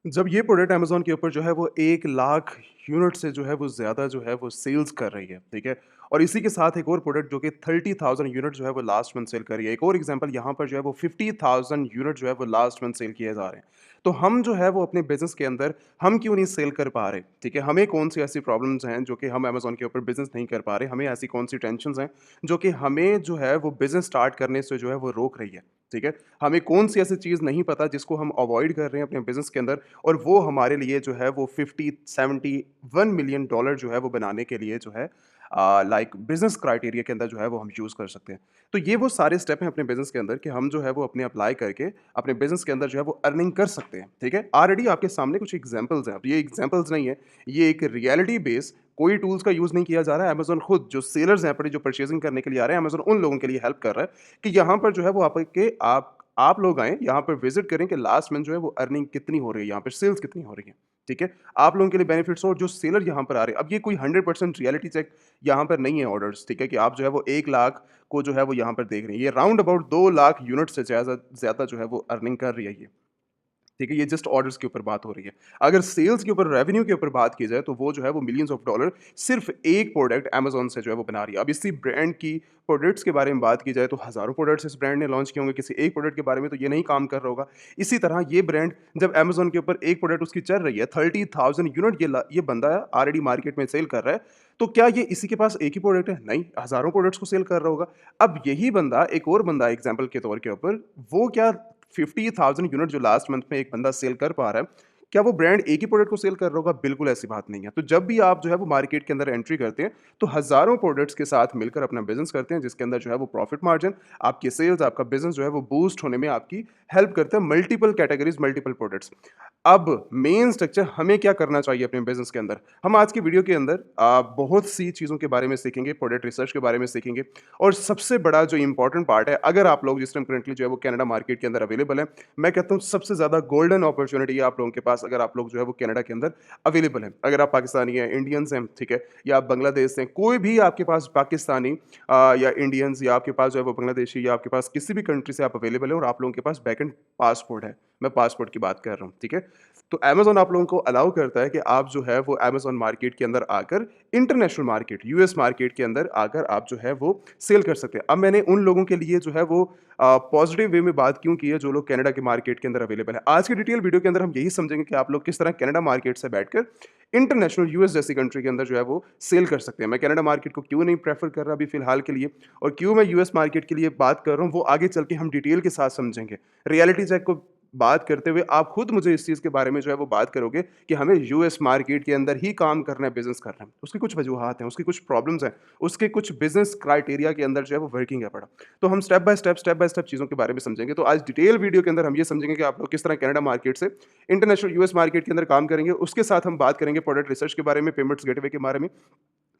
जब ये product Amazon के ऊपर जो है वो 1 लाख यूनिट से जो है वो ज़्यादा जो है वो सेल्स कर रही है, ठीक है? और इसी के साथ एक और प्रोडक्ट जो कि 30,000 यूनिट जो है वो लास्ट मंथ सेल कर रही है। एक और एग्ज़ाम्पल यहाँ पर जो है वो 50,000 यूनिट जो है वो लास्ट मंथ सेल किए जा रहे हैं। तो हम जो है वो अपने बिज़नेस के अंदर हम क्यों नहीं सेल कर पा रहे, ठीक है? हमें कौन-सी ऐसी प्रॉब्लम्स हैं जो कि हम अमेज़न के ऊपर बिज़नेस नहीं कर पा रहे? हमें ऐसी कौन-सी टेंशन्स हैं जो कि हमें जो है वो बिज़नेस स्टार्ट करने से जो है वो रोक रही है, ठीक है? हमें कौन-सी ऐसी चीज़ नहीं पता जिसको हम अवॉइड कर रहे हैं अपने बिज़नेस के अंदर और वो हमारे लिए जो है वो 50, 70, 1 मिलियन डॉलर जो है वो बनाने के लिए जो है लाइक बिज़नेस क्राइटेरिया के अंदर जो है वो हम यूज़ कर सकते हैं। तो ये वो सारे स्टेप हैं अपने बिज़नेस के अंदर कि हम जो है वो अपने अप्लाई करके अपने बिज़नेस के अंदर जो है वो अर्निंग कर सकते हैं, ठीक है? ऑलरेडी आपके सामने कुछ एग्ज़ाम्पल्स हैं। अब ये एग्ज़ाम्पल्स नहीं है, ये एक रियलिटी बेस कोई टूल्स का यूज़ नहीं किया जा रहा है। अमेज़न खुद जो सेलर्स हैं अपने जो परचेज़िंग करने के लिए आ रहे हैं, अमेज़न उन लोगों के लिए हेल्प कर रहा है कि यहाँ पर जो है वो आप लोग आएँ, यहाँ पर विज़िट करें कि लास्ट मंथ जो है वो अर्निंग कितनी हो रही है, यहाँ पे सेल्स कितनी हो रही है, ठीक है? आप लोगों के लिए बेनिफिट्स हो और जो सेलर यहाँ पर आ रहे हैं, अब ये कोई 100% रियलिटी चेक यहाँ पर नहीं है ऑर्डर्स, ठीक है? कि आप जो है वो 1 लाख को जो है वो यहाँ पर देख रहे हैं। ये राउंड अबाउट 2 लाख यूनिट से ज़्यादा ज़्यादा जो है वो अर्निंग कर रही है ये। ठीक है, ये जस्ट ऑर्डर्स के ऊपर बात हो रही है। अगर सेल्स के ऊपर, रेवेन्यू के ऊपर बात की जाए, तो वो जो है वो मिलियंस ऑफ डॉलर सिर्फ़ एक प्रोडक्ट अमेज़न से जो है वो बना रही है। अब इसी ब्रांड की प्रोडक्ट्स के बारे में बात की जाए, तो हज़ारों प्रोडक्ट्स इस ब्रांड ने लॉन्च किए होंगे, किसी एक प्रोडक्ट के बारे में तो ये नहीं काम कर रहा होगा। इसी तरह ये ब्रांड जब अमेज़न के ऊपर एक प्रोडक्ट उसकी चल रही है, 30,000 यूनिट ये बंदा ऑलरेडी मार्केट में सेल कर रहा है, तो क्या ये इसी के पास एक ही प्रोडक्ट है? नहीं, हज़ारों प्रोडक्ट्स को सेल कर रहा होगा। अब यही बंदा, एक और बंदा एग्ज़ाम्पल के तौर के ऊपर, वो क्या 50,000 यूनिट जो लास्ट मंथ में एक बंदा सेल कर पा रहा है, क्या वो ब्रांड एक ही प्रोडक्ट को सेल कर रहा होगा? बिल्कुल ऐसी बात नहीं है। तो जब भी आप जो है वो मार्केट के अंदर एंट्री करते हैं, तो हज़ारों प्रोडक्ट्स के साथ मिलकर अपना बिज़नेस करते हैं, जिसके अंदर जो है वो प्रॉफिट मार्जिन, आपकी सेल्स, आपका बिज़नेस जो है वो बूस्ट होने में आपकी हेल्प करता है, मल्टीपल कैटेगरीज़, मल्टीपल प्रोडक्ट्स। अब मेन स्ट्रक्चर हमें क्या करना चाहिए अपने बिज़नेस के अंदर? हम आज की वीडियो के अंदर बहुत सी चीज़ों के बारे में सीखेंगे, प्रोडक्ट रिसर्च के बारे में सीखेंगे और सबसे बड़ा जो इम्पोर्टेंट पार्ट है, अगर आप लोग जिस टाइम करंटली जो है वो कनाडा मार्केट के अंदर अवेलेबल हैं, मैं कहता हूँ सबसे ज़्यादा गोल्डन अपॉर्च्युनिटी है आप लोगों के पास, अगर आप लोग जो है वो कनाडा के अंदर अवेलेबल हैं। अगर आप पाकिस्तानी हैं, इंडियंस हैं, ठीक है? या आप बांग्लादेश से हैं, कोई भी आपके पास पाकिस्तानी या इंडियंस या आपके पास जो है वो बांग्लादेशी या आपके पास किसी भी कंट्री से आप अवेलेबल हैं और आप लोगों के पास बैक एंड पासपोर्ट है। मैं पासपोर्ट की बात कर रहा हूँ, ठीक है? तो अमेज़न आप लोगों को अलाउ करता है कि आप जो है वो अमेज़न मार्केट के अंदर आकर इंटरनेशनल मार्केट, यूएस मार्केट के अंदर आकर आप जो है वो सेल कर सकते हैं। अब मैंने उन लोगों के लिए जो है वो पॉजिटिव वे में बात क्यों की है जो लोग कनाडा के मार्केट के अंदर अवेलेबल है। आज की डिटेल वीडियो के अंदर हम यही समझेंगे कि आप लोग किस तरह कनाडा मार्केट से बैठकर इंटरनेशनल यूएस जैसी कंट्री के अंदर जो है वो सेल कर सकते हैं। मैं कनाडा मार्केट को क्यों नहीं प्रेफ़र कर रहा अभी फ़िलहाल के लिए और क्यों मैं यूएस मार्केट के लिए बात कर रहा हूँ, वो आगे चल के हम डिटेल के साथ समझेंगे। रियलिटी चेक को बात करते हुए आप खुद मुझे इस चीज़ के बारे में जो है वो बात करोगे कि हमें यूएस मार्केट के अंदर ही काम करना है, बिज़नेस करना है। उसकी कुछ वजूहात हैं, उसकी कुछ प्रॉब्लम्स हैं, उसके कुछ बिज़नेस क्राइटेरिया के अंदर जो है वो वर्किंग है बड़ा। तो हम स्टेप बाय स्टेप चीज़ों के बारे में समझेंगे। तो आज डिटेल वीडियो के अंदर हम ये समझेंगे कि आप लोग किस तरह कनाडा मार्केट से इंटरनेशनल यूएस मार्केट के अंदर काम करेंगे। उसके साथ हम बात करेंगे प्रोडक्ट रिसर्च के बारे में, पेमेंट्स गेटवे के बारे में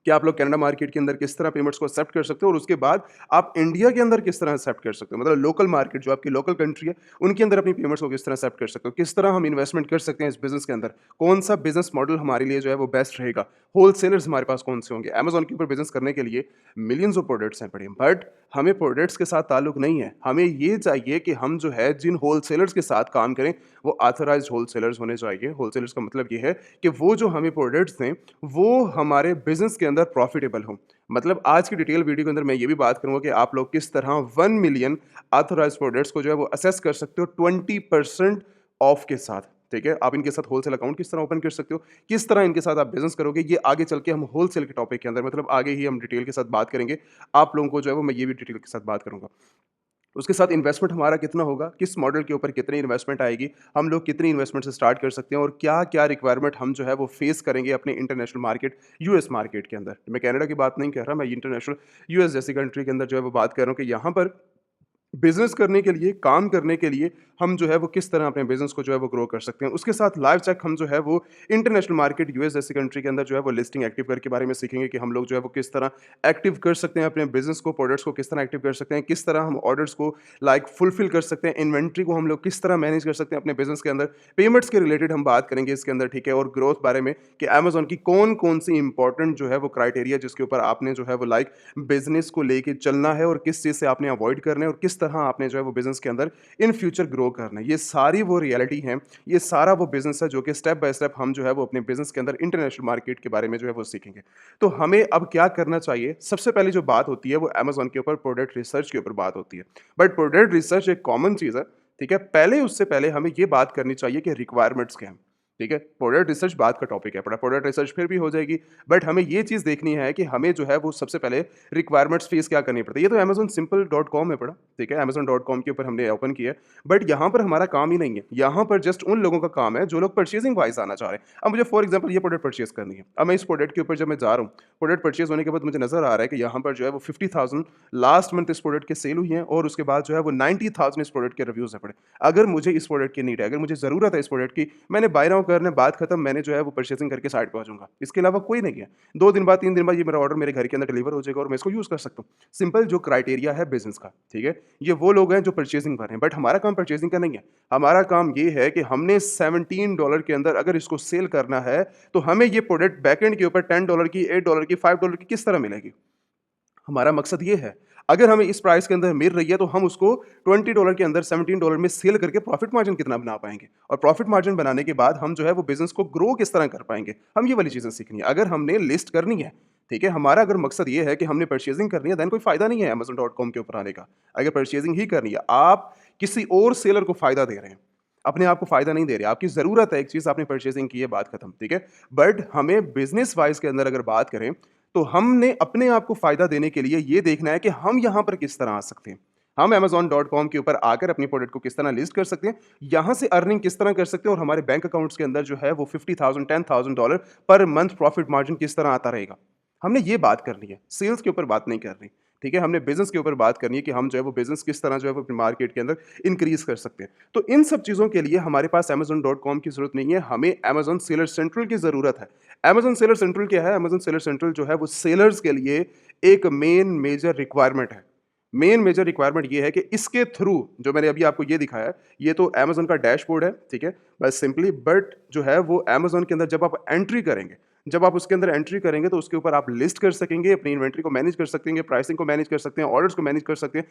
कि आप लोग कनाडा मार्केट के अंदर किस तरह पेमेंट्स को एक्सेप्ट कर सकते हो और उसके बाद आप इंडिया के अंदर किस तरह एक्सेप्ट कर सकते हो। मतलब लोकल मार्केट जो आपकी लोकल कंट्री है, उनके अंदर अपनी पेमेंट्स को किस तरह एक्सेप्ट कर सकते हो, किस तरह हम इन्वेस्टमेंट कर सकते हैं इस बिज़नेस के अंदर, कौन-सा बिज़नेस मॉडल हमारे लिए जो है वो बेस्ट रहेगा, होलसेलर्स हमारे पास कौन-से होंगे। अमेज़न के ऊपर बिज़नेस करने के लिए मिलियंस ऑफ प्रोडक्ट्स हैं पड़े, बट हमें प्रोडक्ट्स के साथ ताल्लुक नहीं है। हमें ये चाहिए कि हम जो है जिन होलसेलर्स के साथ काम करें, वो ऑथराइज्ड होलसेलर्स होने चाहिए। होलसेलर्स का मतलब ये है कि वो जो हमें प्रोडक्ट्स दें, वो हमारे बिज़नेस के अंदर प्रॉफ़िटेबल हों। मतलब आज की डिटेल वीडियो के अंदर मैं ये भी बात करूँगा कि आप लोग किस तरह 1 मिलियन ऑथराइज्ड प्रोडक्ट्स को जो है वो असेस कर सकते हो 20% ऑफ के साथ, ठीक है? आप इनके साथ होलसेल अकाउंट किस तरह ओपन कर सकते हो, किस तरह इनके साथ आप बिज़नेस करोगे, ये आगे चल के हम होलसेल के टॉपिक के अंदर मतलब आगे ही हम डिटेल के साथ बात करेंगे। आप लोगों को जो है वो मैं ये भी डिटेल के साथ बात करूँगा। उसके साथ इन्वेस्टमेंट हमारा कितना होगा, किस मॉडल के ऊपर कितनी इन्वेस्टमेंट आएगी, हम लोग कितनी इन्वेस्टमेंट से स्टार्ट कर सकते हैं और क्या-क्या रिक्वायरमेंट हम जो है वो फेस करेंगे अपने इंटरनेशनल मार्केट, यूएस मार्केट के अंदर। मैं कनाडा की बात नहीं कर रहा, मैं इंटरनेशनल यूएस जैसी कंट्री के अंदर जो है वो बात कर रहा हूँ कि यहाँ पर बिज़नेस करने के लिए, काम करने के लिए हम जो है वो किस तरह अपने बिज़नेस को जो है वो ग्रो कर सकते हैं। उसके साथ लाइव चेक हम जो है वो इंटरनेशनल मार्केट यूएस जैसी कंट्री के अंदर जो है वो लिस्टिंग एक्टिव करने के बारे में सीखेंगे कि हम लोग जो है वो किस तरह एक्टिव कर सकते हैं अपने बिज़नेस को, प्रोडक्ट्स को किस तरह एक्टिव कर सकते हैं, किस तरह हम ऑर्डर्स को लाइक फुलफ़िल कर सकते हैं, इन्वेंटरी को हम लोग किस तरह मैनेज कर सकते हैं अपने बिज़नेस के अंदर। पेमेंट्स के रिलेटेड हम बात करेंगे इसके अंदर, ठीक है? और ग्रोथ बारे में कि अमेज़न की कौन-कौन सी इंपॉर्टेंट जो है वो क्राइटेरिया जिसके ऊपर आपने जो है वो लाइक बिज़नेस को लेके चलना है और किस चीज़ से आपने अवॉइड करना है और किस किस तरह आपने जो है वो बिज़नेस के अंदर इन फ्यूचर ग्रो करना है। ये सारी वो रियलिटी है, ये सारा वो बिज़नेस है जो कि स्टेप बाय स्टेप हम जो है वो अपने बिज़नेस के अंदर इंटरनेशनल मार्केट के बारे में जो है वो सीखेंगे। तो हमें अब क्या करना चाहिए? सबसे पहले जो बात होती है वो अमेज़न के ऊपर प्रोडक्ट रिसर्च के ऊपर बात होती है। बट प्रोडक्ट रिसर्च एक कॉमन चीज़ है, ठीक है? पहले उससे पहले हमें ये बात करनी चाहिए कि रिक्वायरमेंट्स क्या हैं, ठीक है? प्रोडक्ट रिसर्च बाद का टॉपिक है, प्रोडक्ट रिसर्च फिर भी हो जाएगी, बट हमें ये चीज़ देखनी है कि हमें जो है वो सबसे पहले रिक्वायरमेंट्स फेस क्या करनी पड़ती है। ये तो अमेज़न सिंपल डॉट कॉम है पड़ा, ठीक है? अमेज़न डॉट कॉम के ऊपर हमने ओपन किया है, बट यहाँ पर हमारा काम ही नहीं है। यहाँ पर जस्ट उन लोगों का काम है जो लोग परचेज़िंग वाइज़ आना चाह रहे हैं। अब मुझे फॉर एग्ज़ाम्पल ये प्रोडक्ट परचेज़ करनी है। अब मैं इस प्रोडक्ट के ऊपर जब मैं जा रहा हूँ, प्रोडक्ट परचेज़ होने के बाद मुझे नज़र आ रहा है कि यहाँ पर जो है वो 50,000 लास्ट मंथ इस प्रोडक्ट के सेल हुई हैं और उसके बाद जो है वो 90,000 इस प्रोडक्ट के रिव्यूज़ हैं पड़े। अगर मुझे इस प्रोडक्ट की नीड है, अगर मुझे ज़रूरत है इस प्रोडक्ट की, मैंने बाय नाउ करना है, बात खत्म, मैंने जो है वो परचेज़िंग करके साइड पे आ जाऊँगा। इसके अलावा कोई नहीं है। 2 दिन बाद, 3 दिन बाद ये मेरा ऑर्डर मेरे घर के अंदर डिलीवर हो जाएगा और मैं इसको यूज़ कर सकता हूँ। सिंपल जो क्राइटेरिया है बिज़नेस का, ठीक है? ये वो लोग हैं जो परचेज़िंग कर रहे हैं, बट हमारा काम परचेज़िंग का नहीं है। हमारा काम ये है कि हमने $17 के अंदर अगर इसको सेल करना है, तो हमें ये प्रोडक्ट बैकएंड के ऊपर $10 की, $8 की, $5 की किस तरह मिलेगी? हमारा मकसद ये है, अगर हमें इस प्राइस के अंदर मिल रही है तो हम उसको $20 के अंदर $17 में सेल करके प्रॉफिट मार्जिन कितना बना पाएँगे और प्रॉफिट मार्जिन बनाने के बाद हम जो है वो बिज़नेस को ग्रो किस तरह कर पाएँगे, हम ये वाली चीज़ें सीखनी है। अगर हमने लिस्ट करनी है, ठीक है? हमारा अगर मकसद ये है कि हमने परचेज़िंग करनी है, देन कोई फ़ायदा नहीं है amazon.com के ऊपर आने का। अगर परचेज़िंग ही करनी है, आप किसी और सेलर को फ़ायदा दे रहे हैं, अपने आप को फ़ायदा नहीं दे रहे। आपकी ज़रूरत है एक चीज़, आपने परचेज़िंग की है, बात खत्म, ठीक है? बट हमें बिज़नेस वाइज़ के अंदर अगर बात करें, तो हमने अपने आप को फ़ायदा देने के लिए ये देखना है कि हम यहाँ पर किस तरह आ सकते हैं। हम amazon.com के ऊपर आकर अपनी प्रोडक्ट को किस तरह लिस्ट कर सकते हैं, यहाँ से अर्निंग किस तरह कर सकते हैं और हमारे बैंक अकाउंट्स के अंदर जो है वो 50,000 $10,000 पर मंथ प्रॉफिट मार्जिन किस तरह आता रहेगा। हमने ये बात करनी है, सेल्स के ऊपर बात नहीं करनी, ठीक है? हमने बिज़नेस के ऊपर बात करनी है कि हम जो है वो बिज़नेस किस तरह जो है वो अपने मार्केट के अंदर इंक्रीज़ कर सकते हैं। तो इन सब चीज़ों के लिए हमारे पास amazon.com की ज़रूरत नहीं है, हमें Amazon सेलर सेंट्रल की ज़रूरत है। Amazon सेलर सेंट्रल क्या है? Amazon सेलर सेंट्रल जो है वो सेलर्स के लिए एक मेन मेजर रिक्वायरमेंट है। मेन मेजर रिक्वायरमेंट ये है कि इसके थ्रू जो मैंने अभी आपको ये दिखाया है, ये तो Amazon का डैशबोर्ड है, ठीक है? बस सिंपली बट जो है वो Amazon के अंदर जब आप एंट्री करेंगे, जब आप उसके अंदर एंट्री करेंगे तो उसके ऊपर आप लिस्ट कर सकेंगे, अपनी इन्वेंटरी को मैनेज कर सकेंगे, प्राइसिंग को मैनेज कर सकते हैं, ऑर्डर्स को मैनेज कर सकते हैं।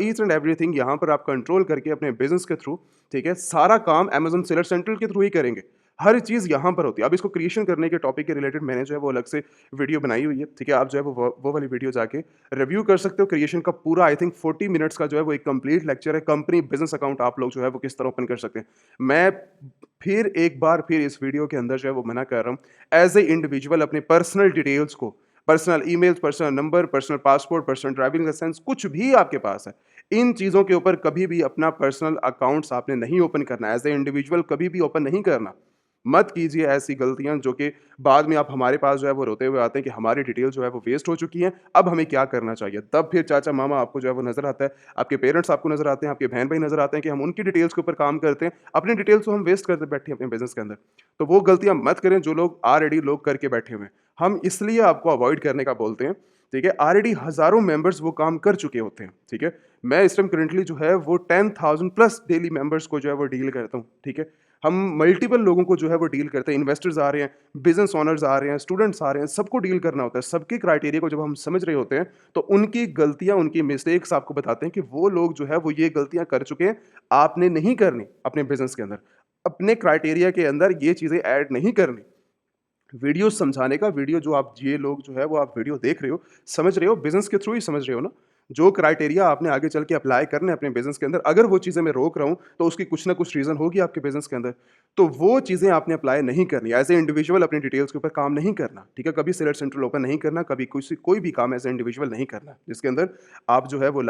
ईच एंड एवरीथिंग यहाँ पर आप कंट्रोल करके अपने बिज़नेस के थ्रू, ठीक है? सारा काम Amazon सेलर सेंट्रल के थ्रू ही करेंगे। हर चीज़ यहाँ पर होती है। अब इसको क्रिएशन करने के टॉपिक के रिलेटेड मैंने जो है वो अलग से वीडियो बनाई हुई है, ठीक है? आप जो है वो वाली वीडियो जाके रिव्यू कर सकते हो। क्रिएशन का पूरा आई थिंक 40 मिनट्स का जो है वो एक कंप्लीट लेक्चर है। कंपनी बिज़नेस अकाउंट आप लोग जो है वो किस तरह ओपन कर सकते हैं। मैं फिर एक बार फिर इस वीडियो के अंदर जो है वो मना कर रहा हूँ, एज़ ए इंडिविजुअल अपने पर्सनल डिटेल्स को, personal emails, personal number, personal passport, personal driving licence कुछ भी आपके पास है, इन चीज़ों के ऊपर कभी भी अपना पर्सनल अकाउंट्स आपने नहीं ओपन करना। एज़ ए इंडिविजुअल कभी भी ओपन नहीं करना। मत कीजिए ऐसी गलतियाँ जो कि बाद में आप हमारे पास जो है वो रोते हुए आते हैं कि हमारी डिटेल जो है वो वेस्ट हो चुकी हैं, अब हमें क्या करना चाहिए? तब फिर चाचा-मामा आपको जो है वो नज़र आता है, आपके पेरेंट्स आपको नज़र आते हैं, आपके बहन-भाई नज़र आते हैं कि हम उनकी डिटेल्स के ऊपर काम करते हैं, अपनी डिटेल्स को हम वेस्ट करते बैठे हैं अपने बिज़नेस के अंदर। तो वो गलतियाँ मत करें जो लोग ऑलरेडी लोग करके बैठे हुए हैं। हम इसलिए आपको अवॉइड करने का बोलते हैं, ठीक है? ऑलरेडी हज़ारों मेंबर्स वो काम कर चुके होते हैं, ठीक है? मैं इस टाइम करंटली जो है वो 10,000 प्लस डेली मेंबर्स को जो है वो डील करता हूँ, ठीक है? हम मल्टीपल लोगों को जो है वो डील करते हैं, इन्वेस्टर्स आ रहे हैं, बिज़नेस ओनर्स आ रहे हैं, स्टूडेंट्स आ रहे हैं, सबको डील करना होता है। सबके क्राइटेरिया को जब हम समझ रहे होते हैं, तो उनकी गलतियाँ, उनकी मिस्टेक्स आपको बताते हैं कि वो लोग जो है वो ये गलतियाँ कर चुके हैं, आपने नहीं करनी अपने बिज़नेस के अंदर। अपने क्राइटेरिया के अंदर ये चीज़ें ऐड नहीं करनी। वीडियो समझाने का वीडियो जो आप ये लोग जो है वो आप वीडियो देख रहे हो, समझ रहे हो, बिज़नेस के थ्रू ही समझ रहे हो ना? जो क्राइटेरिया आपने आगे चल के अप्लाई करने हैं अपने बिज़नेस के अंदर, अगर वो चीज़ें मैं रोक रहा हूँ, तो उसकी कुछ ना कुछ रीज़न होगी आपके बिज़नेस के अंदर। तो वो चीज़ें आपने अप्लाई नहीं करनी। एज़ ए इंडिविजुअल अपनी डिटेल्स के ऊपर काम नहीं करना, ठीक है? कभी सेलर सेंट्रल ओपन नहीं करना, कभी कोई भी काम एज़ ए इंडिविजुअल नहीं करना, जिसके अंदर आप जो है वो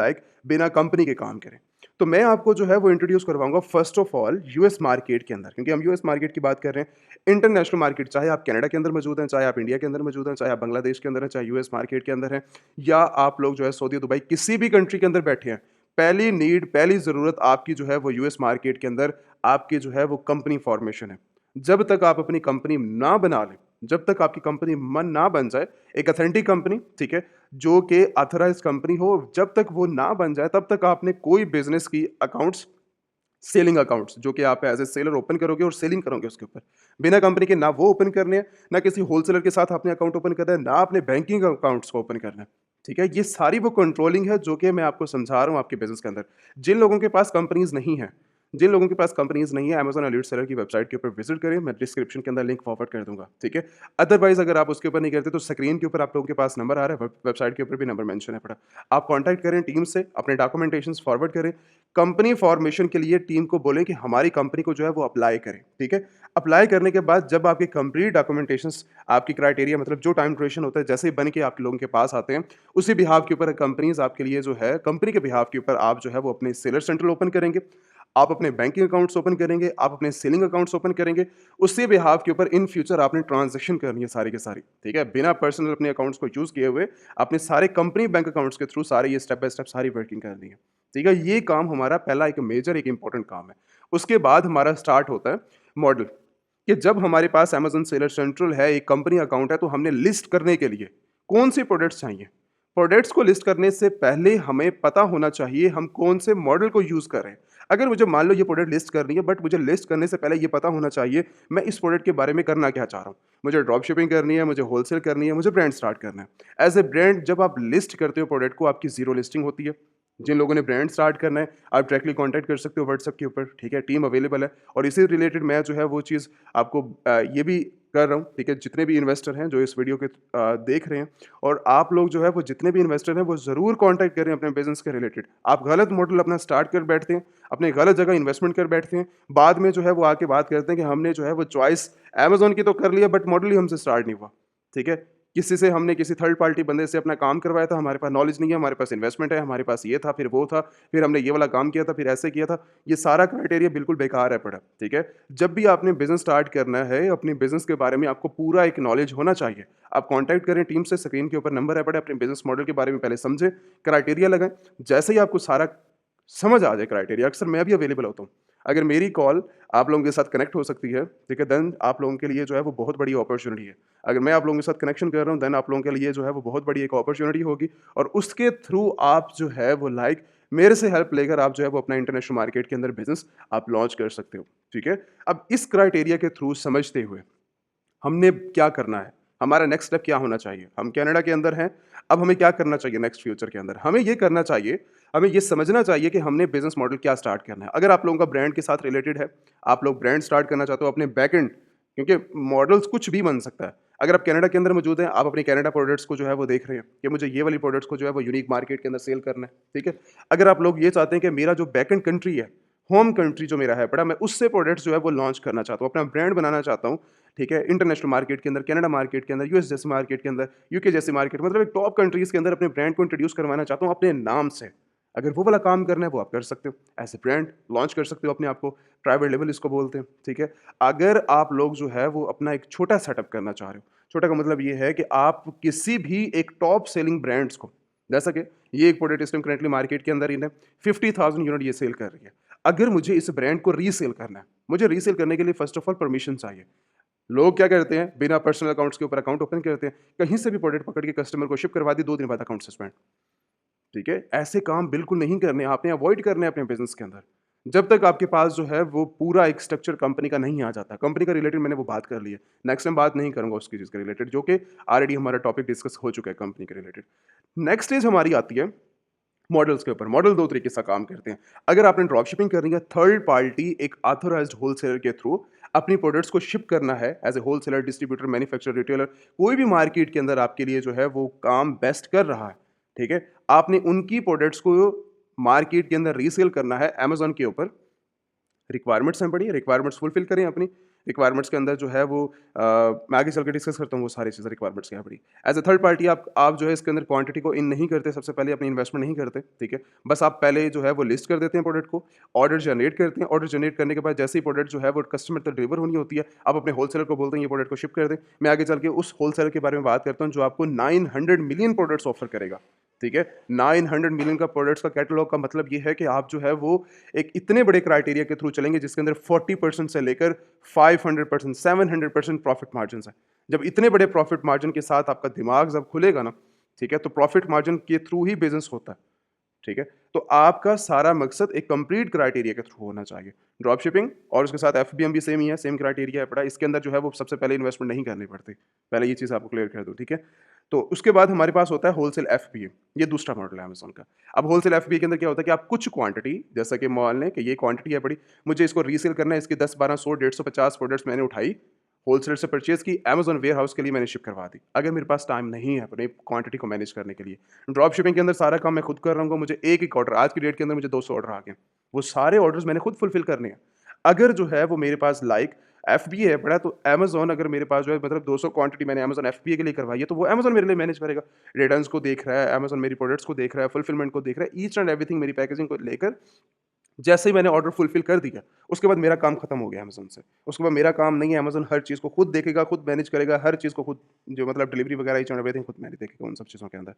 बिना कंपनी के काम करें। तो मैं आपको जो है वो इंट्रोड्यूस करवाऊँगा first of all US market के अंदर, क्योंकि हम यूएस मार्केट की बात कर रहे हैं। इंटरनेशनल मार्केट, चाहे आप कनाडा के अंदर मौजूद हैं, चाहे आप इंडिया के अंदर मौजूद हैं, चाहे आप बांग्लादेश के अंदर हैं, चाहे यूएस मार्केट के अंदर हैं, या आप लोग जो है सऊदी, दुबई, किसी भी कंट्री के अंदर बैठे हैं, पहली नीड, पहली ज़रूरत आपकी जो है वो यूएस मार्केट के अंदर आपकी जो है वो कंपनी फॉर्मेशन है। जब तक आप अपनी कंपनी ना बना लें, जब तक आपकी कंपनी ना बन जाए, एक ऑथेंटिक कंपनी, ठीक है, जो कि ऑथराइज्ड कंपनी हो, जब तक वो ना बन जाए, तब तक आपने कोई बिज़नेस की अकाउंट्स, सेलिंग अकाउंट्स जो कि आप एज़ ए सेलर ओपन करोगे और सेलिंग करोगे उसके ऊपर, बिना कंपनी के ना वो ओपन करने हैं, ना किसी होलसेलर के साथ आपने अकाउंट ओपन करना है, ना आपने बैंकिंग अकाउंट्स को ओपन करना है, ठीक है? ये सारी वो कंट्रोलिंग है जो कि मैं आपको समझा रहा हूँ आपके बिज़नेस के अंदर। जिन लोगों के पास कंपनीज़ नहीं हैं, जिन लोगों के पास कंपनीज़ नहीं है, अमेज़न एलीट सेलर की वेबसाइट के ऊपर विज़िट करें, मैं डिस्क्रिप्शन के अंदर लिंक फॉरवर्ड कर दूँगा, ठीक है? अदरवाइज़ अगर आप उसके ऊपर नहीं करते तो स्क्रीन के ऊपर आप लोगों के पास नंबर आ रहा है, वेबसाइट के ऊपर भी नंबर मेंशन है पड़ा। आप कॉन्टैक्ट करें टीम से, अपने डॉक्यूमेंटेशंस फॉरवर्ड करें, कंपनी फॉर्मेशन के लिए टीम को बोलें कि हमारी कंपनी को जो है वो अप्लाई करें, ठीक है? अप्लाई करने के बाद जब आपके कंप्लीट डॉक्यूमेंटेशंस, आपकी क्राइटेरिया मतलब जो टाइम ड्यूरेशन होता है, जैसे ही बन के आप लोगों के पास आते हैं, उसी बिहाफ़ के ऊपर कंपनीज़ आपके लिए जो है कंपनी के बिहाफ़ के ऊपर आप जो है वो अपने सेलर सेंट्रल ओपन करेंगे। आप अपने बैंकिंग अकाउंट्स ओपन करेंगे, आप अपने सेलिंग अकाउंट्स ओपन करेंगे। उसी बिहाफ़ के ऊपर इन फ्यूचर आपने ट्रांज़ैक्शन करनी है सारी की सारी, ठीक है? बिना पर्सनल अपने अकाउंट्स को यूज़ किए हुए, अपने सारे कंपनी बैंक अकाउंट्स के थ्रू सारे ये स्टेप बाय स्टेप सारी वर्किंग करनी है, ठीक है? ये काम हमारा पहला एक मेजर एक इम्पोर्टेंट काम है। उसके बाद हमारा स्टार्ट होता है मॉडल, कि जब हमारे पास अमेज़न सेलर सेंट्रल है, एक कंपनी अकाउंट है, तो हमने लिस्ट करने के लिए कौन-से प्रोडक्ट्स चाहिए? प्रोडक्ट्स को लिस्ट करने से पहले हमें पता होना चाहिए हम कौन से मॉडल को यूज़ कर रहे हैं। अगर मुझे मान लो ये प्रोडक्ट लिस्ट करनी है बट मुझे लिस्ट करने से पहले ये पता होना चाहिए मैं इस प्रोडक्ट के बारे में करना क्या चाह रहा हूँ। मुझे ड्रॉप शिपिंग करनी है, मुझे होलसेल करनी है, मुझे ब्रांड स्टार्ट करना है। एज़ ए ब्रांड जब आप लिस्ट करते हो प्रोडक्ट को आपकी ज़ीरो लिस्टिंग होती है। जिन लोगों ने ब्रांड स्टार्ट करना है, आप डायरेक्टली कॉन्टैक्ट कर सकते हो व्हाट्सएप के ऊपर, ठीक है? टीम अवेलेबल है और इसी रिलेटेड मैं जो है वो चीज़ आपको ये भी कर रहा हूँ, ठीक है? जितने भी इन्वेस्टर हैं जो इस वीडियो के देख रहे हैं और आप लोग जो है वो जितने भी इन्वेस्टर हैं वो ज़रूर कॉन्टैक्ट करें अपने बिज़नेस के रिलेटेड। आप गलत मॉडल अपना स्टार्ट कर बैठते हैं, अपने गलत जगह इन्वेस्टमेंट कर बैठते हैं, बाद में जो है वो आके बात करते हैं कि हमने जो है वो चॉइस अमेज़न की तो कर लिया बट मॉडल ही हमसे स्टार्ट नहीं हुआ, ठीक है? किसी से हमने किसी थर्ड पार्टी बंदे से अपना काम करवाया था, हमारे पास नॉलेज नहीं है, हमारे पास इन्वेस्टमेंट है, हमारे पास ये था, फिर वो था, फिर हमने ये वाला काम किया था, फिर ऐसे किया था। ये सारा क्राइटेरिया बिल्कुल बेकार है पड़ा, ठीक है? जब भी आपने बिज़नेस स्टार्ट करना है, अपने बिज़नेस के बारे में आपको पूरा एक नॉलेज होना चाहिए। आप कॉन्टैक्ट करें टीम से, स्क्रीन के ऊपर नंबर है पड़ा, अपने बिज़नेस मॉडल के बारे में पहले समझें, क्राइटेरिया लगाएँ। जैसे ही आपको सारा समझ आ जाए क्राइटेरिया, अक्सर मैं भी अवेलेबल होता हूँ। अगर मेरी कॉल आप लोगों के साथ कनेक्ट हो सकती है, ठीक है? देन आप लोगों के लिए जो है वो बहुत बड़ी अपॉर्च्युनिटी है। अगर मैं आप लोगों के साथ कनेक्शन कर रहा हूँ, देन आप लोगों के लिए जो है वो बहुत बड़ी एक अपॉर्च्युनिटी होगी और उसके थ्रू आप जो है वो लाइक मेरे से हेल्प लेकर आप जो है वो अपना इंटरनेशनल मार्केट के अंदर बिज़नेस आप लॉन्च कर सकते हो, ठीक है? अब इस क्राइटेरिया के थ्रू समझते हुए हमने क्या करना है? हमारा नेक्स्ट स्टेप क्या होना चाहिए? हम कनाडा के अंदर हैं, अब हमें क्या करना चाहिए नेक्स्ट फ्यूचर के अंदर? हमें ये करना चाहिए, हमें ये समझना चाहिए कि हमने बिज़नेस मॉडल क्या स्टार्ट करना है। अगर आप लोगों का ब्रांड के साथ रिलेटेड है, आप लोग ब्रांड स्टार्ट करना चाहते हो अपने बैकएंड क्योंकि मॉडल्स कुछ भी बन सकता है। अगर आप कनाडा के अंदर मौजूद हैं, आप अपने कनाडा प्रोडक्ट्स को जो है वो देख रहे हैं कि मुझे ये वाली प्रोडक्ट्स को जो है वो यूनिक मार्केट के अंदर सेल करना है, ठीक है? अगर आप लोग ये चाहते हैं कि मेरा जो बैकएंड कंट्री है, होम कंट्री जो मेरा है पड़ा, मैं उससे प्रोडक्ट्स जो है वो लॉन्च करना चाहता हूँ, अपना ब्रांड बनाना चाहता हूँ, ठीक है? इंटरनेशनल मार्केट के अंदर, कनाडा मार्केट के अंदर, यूएस जैसे मार्केट के अंदर, यूके जैसी मार्केट मतलब एक टॉप कंट्रीज़ के अंदर अपने ब्रांड को इंट्रोड्यूस करवाना चाहता हूँ अपने नाम से। अगर वो वाला काम करना है वो आप कर सकते हो। एज़ ए ब्रांड लॉन्च कर सकते हो अपने आप को, प्राइवेट लेबल इसको बोलते हैं, ठीक है? अगर आप लोग जो है वो अपना एक छोटा सेटअप करना चाह रहे हो, छोटा का मतलब ये है कि आप किसी भी एक टॉप सेलिंग ब्रांड्स को जैसा कि ये एक प्रोडक्ट इस टाइम करंटली मार्केट के अंदर इन है, 50,000 यूनिट ये सेल कर रही है। अगर मुझे इस ब्रांड को रीसेल करना है, मुझे रीसेल करने के लिए फर्स्ट ऑफ ऑल परमिशन चाहिए। लोग क्या करते हैं, बिना पर्सनल अकाउंट्स के ऊपर अकाउंट ओपन करते हैं, कहीं से भी प्रोडक्ट पकड़ के कस्टमर को शिप करवा दी, 2 दिन बाद अकाउंट सस्पेंड, ठीक है? ऐसे काम बिल्कुल नहीं करने, आपने अवॉइड करने हैं अपने बिज़नेस के अंदर। जब तक आपके पास जो है वो पूरा एक स्ट्रक्चर कंपनी का नहीं आ जाता, कंपनी का रिलेटेड मैंने वो बात कर ली है, नेक्स्ट टाइम बात नहीं करूँगा उसकी चीज़ के रिलेटेड जो कि ऑलरेडी हमारा टॉपिक डिस्कस हो चुका है कंपनी के रिलेटेड। नेक्स्ट स्टेज हमारी आती है मॉडल्स के ऊपर। मॉडल 2 तरीके से काम करते हैं। अगर आपने ड्रॉप शिपिंग करनी है, थर्ड पार्टी एक ऑथराइज्ड होलसेलर के थ्रू अपनी प्रोडक्ट्स को शिप करना है as a wholesaler, distributor, manufacturer, retailer, कोई भी मार्केट के अंदर आपके लिए जो है वो काम बेस्ट कर रहा है, ठीक है? आपने उनकी प्रोडक्ट्स को मार्केट के अंदर रीसेल करना है अमेज़न के ऊपर। रिक्वायरमेंट्स हैं बड़ी, रिक्वायरमेंट्स फुलफ़िल करें अपनी। रिक्वायरमेंट्स के अंदर जो है वो मैं आगे चल के डिस्कस करता हूँ वो सारी चीज़ें रिक्वायरमेंट्स क्या है बड़ी। एज़ अ थर्ड पार्टी आप जो है इसके अंदर क्वांटिटी को इन नहीं करते, सबसे पहले अपनी इन्वेस्टमेंट नहीं करते, ठीक है? बस आप पहले जो है वो लिस्ट कर देते हैं प्रोडक्ट को, ऑर्डर जनरेट करते हैं, ऑर्डर जनरेट करने के बाद जैसे ही प्रोडक्ट जो है वो कस्टमर तक डिलीवर होनी होती है, आप अपने होलसेलर को बोलते हैं ये प्रोडक्ट को शिप कर दें। मैं आगे चल के उस होलसेलर के बारे में बात करता हूँ जो आपको 900 मिलियन प्रोडक्ट्स ऑफ़र करेगा, ठीक है? 900 मिलियन का प्रोडक्ट्स का कैटलॉग का मतलब ये है कि आप जो है वो एक इतने बड़े क्राइटेरिया के थ्रू चलेंगे जिसके अंदर 40% से लेकर 500%, 700% प्रॉफिट मार्जिन्स हैं। जब इतने बड़े प्रॉफिट मार्जिन के साथ आपका दिमाग जब खुलेगा ना, ठीक है? तो प्रॉफिट मार्जिन के थ्रू ही बिज़नेस होता है। ठीक है? तो आपका सारा मकसद एक कंप्लीट क्राइटेरिया के थ्रू होना चाहिए। ड्रॉप शिपिंग और उसके साथ एफबीएम भी सेम ही है, सेम क्राइटेरिया है बड़ा, इसके अंदर जो है वो सबसे पहले इन्वेस्टमेंट नहीं करनी पड़ती। पहले ये चीज़ आपको क्लियर कर दूँ, ठीक है? तो उसके बाद हमारे पास होता है होलसेल एफबीए, ये दूसरा मॉडल है अमेज़न का। अब होलसेल एफबीए के अंदर क्या होता है कि आप कुछ क्वांटिटी, जैसा कि मान लें कि ये क्वांटिटी है बड़ी, मुझे इसको रीसेल करना है, इसकी 10, 12, 100, 150, 50 प्रोडक्ट्स मैंने उठाई, होलसेल से परचेज़ की, अमेज़न वेयरहाउस के लिए मैंने शिप करवा दी। अगर मेरे पास टाइम नहीं है अपनी क्वांटिटी को मैनेज करने के लिए, ड्रॉप शिपिंग के अंदर सारा काम मैं खुद कर रहा हूँ, मुझे एक-एक ऑर्डर, आज की डेट के अंदर मुझे 200 ऑर्डर आ गए। वो सारे ऑर्डर्स मैंने खुद फुलफिल करने हैं। अगर जो है वो मेरे पास लाइक एफबीए है बड़ा, तो अमेज़न अगर मेरे पास जो है मतलब 200 क्वांटिटी मैंने अमेज़न एफबीए के लिए करवाई है, तो वो अमेज़न मेरे लिए मैनेज करेगा। रिटर्न्स को देख रहा है, अमेज़न मेरी प्रोडक्ट्स को देख रहा है, फुलफिलमेंट को देख रहा है, ईच एंड एवरीथिंग मेरी पैकेजिंग को लेकर जैसे ही मैंने ऑर्डर फुलफिल कर दिया, उसके बाद मेरा काम खत्म हो गया अमेज़न से। उसके बाद मेरा काम नहीं है, अमेज़न हर चीज़ को खुद देखेगा, खुद मैनेज करेगा, हर चीज़ को खुद जो मतलब डिलीवरी वगैरह ईच एंड एवरीथिंग खुद मैनेज देखेगा उन सब चीज़ों के अंदर।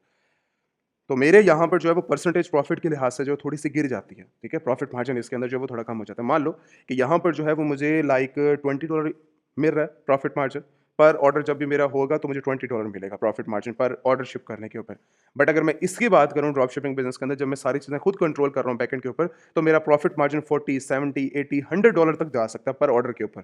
तो मेरे यहाँ पर जो है वो परसेंटेज प्रॉफ़िट के लिहाज़ से जो है थोड़ी-सी गिर जाती है, ठीक है? प्रॉफ़िट मार्जिन इसके अंदर जो है वो थोड़ा कम हो जाता है। मान लो कि यहाँ पर जो है वो मुझे लाइक $20 मिल रहा है प्रॉफ़िट मार्जिन, पर ऑर्डर जब भी मेरा होगा तो मुझे $20 मिलेगा प्रॉफ़िट मार्जिन पर ऑर्डर शिप करने के ऊपर। बट अगर मैं इसकी बात करूँ ड्रॉप शिपिंग बिज़नेस के अंदर, जब मैं सारी चीज़ें खुद कंट्रोल कर रहा हूँ बैकएंड के ऊपर, तो मेरा प्रॉफ़िट मार्जिन 40, 70, 80, $100 तक जा सकता है पर ऑर्डर के ऊपर।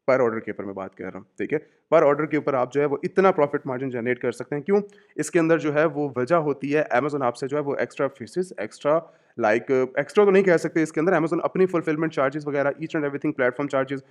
पर ऑर्डर के ऊपर मैं बात कर रहा हूँ, ठीक है? पर ऑर्डर के ऊपर आप जो है वो इतना प्रॉफ़िट मार्जिन जनरेट कर सकते हैं, क्यों? इसके अंदर जो है वो वजह होती है अमेज़न आपसे जो है वो extra fees, extra like extra तो नहीं कह सकते इसके अंदर, अमेज़न अपनी फुलफिलमेंट चार्जेज़ वगैरह each and everything, platform charges,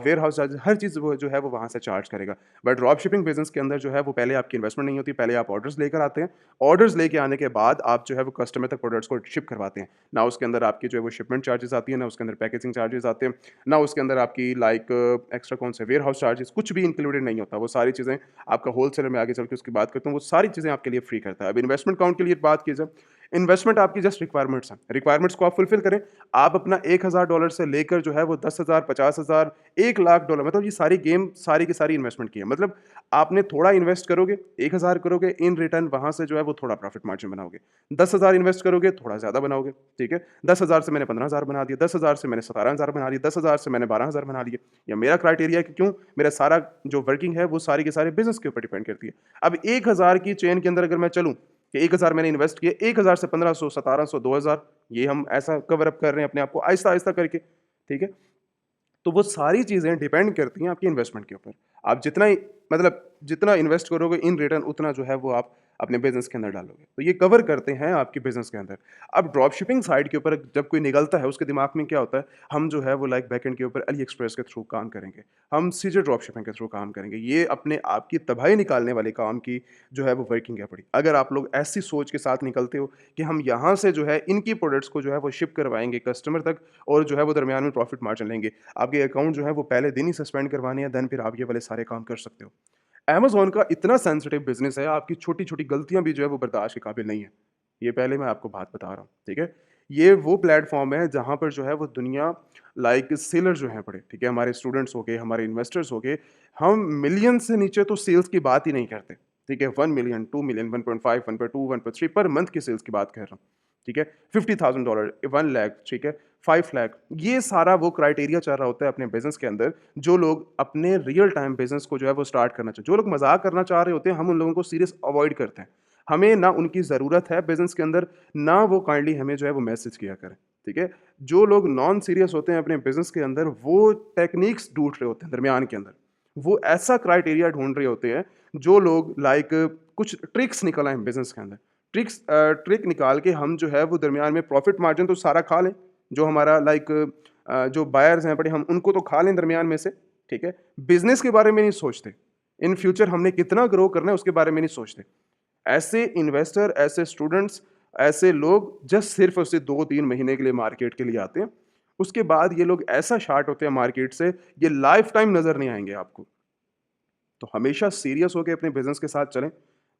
warehouse charges, हर चीज़ वो जो है वो वहाँ से चार्ज करेगा। बट ड्रॉप शिपिंग बिज़नेस के अंदर जो है वो पहले आपकी इन्वेस्टमेंट नहीं होती, पहले आप ऑर्डर्स लेकर आते हैं। ऑर्डर्स लेके आने के बाद आप जो है वो कस्टमर तक प्रोडक्ट्स को शिप करवाते हैं। ना उसके अंदर आपकी जो है वो शिपमेंट चार्जेज़ आती है, ना उसके अंदर पैकेजिंग चार्जेज़ आते हैं, ना उसके अंदर आपकी लाइक एक्स्ट्रा कौन से वेयरहाउस चार्जेस, कुछ भी इंक्लूडेड नहीं होता। वो सारी चीज़ें आपका होलसेलर में आगे चल के उसकी बात करता हूँ, वो सारी चीज़ें आपके लिए फ्री करता है। अब इन्वेस्टमेंट काउंट के लिए बात की जाए, इन्वेस्टमेंट आपकी जस्ट रिक्वायरमेंट्स हैं। रिक्वायरमेंट्स को आप फुलफिल करें। आप अपना $1000 से लेकर जो है वो 10,000, 50,000, $1,00,000 मतलब ये सारी गेम सारी की सारी इन्वेस्टमेंट की है। मतलब आपने थोड़ा इन्वेस्ट करोगे, 1000 करोगे, इन रिटर्न वहाँ से जो है वो थोड़ा प्रॉफिट मार्जिन बनाओगे। 10,000 इन्वेस्ट करोगे, थोड़ा ज़्यादा बनाओगे, ठीक है? 10,000 से मैंने 15,000 बना दिया, 10,000 से मैंने 17,000 बना दिया, 10,000 से मैंने 12,000 बना लिए। या मेरा क्राइटेरिया है कि क्यों? मेरा सारा जो वर्किंग है वो सारी के सारे बिज़नेस के ऊपर डिपेंड करती है। अब 1000 की चेन के अंदर अगर मैं चलूँ कि 1000 मैंने इन्वेस्ट किए, 1000 से 1500, 1700, 2000, ये हम ऐसा कवर अप कर रहे हैं अपने आप को आहिस्ता-आहिस्ता करके, ठीक है? तो वो सारी चीज़ें डिपेंड करती हैं आपकी इन्वेस्टमेंट के ऊपर। आप जितना ही मतलब जितना इन्वेस्ट करोगे इन रिटर्न, उतना जो है वो आप अपने बिज़नेस के अंदर डालोगे। तो ये कवर करते हैं आपके बिज़नेस के अंदर। अब ड्रॉप शिपिंग साइट के ऊपर जब कोई निकलता है, उसके दिमाग में क्या होता है, हम जो है वो लाइक बैकएंड के ऊपर अली एक्सप्रेस के थ्रू काम करेंगे। हम सीधे ड्रॉप शिपिंग के थ्रू काम करेंगे। ये अपने आप की तबाही निकालने वाले काम की जो है वो वर्किंग है बड़ी। अगर आप लोग ऐसी सोच के साथ निकलते हो कि हम यहाँ से जो है इनकी प्रोडक्ट्स को जो है वो शिप करवाएँगे कस्टमर तक और जो है वो दरमियान में प्रॉफिट मार्जिन लेंगे। आपके अकाउंट जो है वो पहले दिन ही सस्पेंड करवाने हैं, देन फिर आप ये वाले सारे काम कर सकते हो। अमेज़न का इतना सेंसिटिव बिज़नेस है, आपकी छोटी-छोटी गलतियाँ भी जो है वो बर्दाश्त के काबिल नहीं है। ये पहले मैं आपको बात बता रहा हूँ, ठीक है? ये वो प्लेटफ़ॉर्म है जहाँ पर जो है वो दुनिया लाइक सेलर जो हैं बड़े, ठीक है? हमारे स्टूडेंट्स हो गए, हमारे इन्वेस्टर्स हो गए, हम मिलियन से नीचे तो सेल्स की बात ही नहीं करते, ठीक है? 1 मिलियन, 2 मिलियन, 1.5, 1.2, 1.3 पर मंथ की सेल्स की बात कर रहा हूँ, ठीक है? $50,000, 1 लाख, ठीक है? 5 लाख, ये सारा वो क्राइटेरिया चल रहा होता है अपने बिज़नेस के अंदर, जो लोग अपने रियल टाइम बिज़नेस को जो है वो स्टार्ट करना चाहिए। जो लोग मज़ाक करना चाह रहे होते हैं, हम उन लोगों को सीरियस अवॉइड करते हैं। हमें ना उनकी ज़रूरत है बिज़नेस के अंदर, ना वो काइंडली हमें जो है वो मैसेज किया करें, ठीक है? जो लोग नॉन सीरियस होते हैं अपने बिज़नेस के अंदर, वो टेक्निक्स ढूँढ रहे होते हैं दरमियान के अंदर। वो ऐसा क्राइटेरिया ढूँढ रहे होते हैं, जो लोग लाइक कुछ ट्रिक्स निकल आएँ बिज़नेस के अंदर। ट्रिक निकाल के हम जो है वो दरमियान में प्रॉफ़िट मार्जिन तो सारा खा लें, जो हमारा लाइक जो बायर्स हैं बड़े, हम उनको तो खा लें दरमियान में से, ठीक है? बिज़नेस के बारे में नहीं सोचते। इन फ्यूचर हमने कितना ग्रो करना है उसके बारे में नहीं सोचते। ऐसे इन्वेस्टर, ऐसे स्टूडेंट्स, ऐसे लोग जस्ट सिर्फ़ और सिर्फ़ 2-3 महीने के लिए मार्केट के लिए आते हैं। उसके बाद ये लोग ऐसा शार्ट होते हैं मार्केट से, ये लाइफ़ टाइम नज़र नहीं आएँगे आपको। तो हमेशा सीरियस होके अपने बिज़नेस के साथ चलें।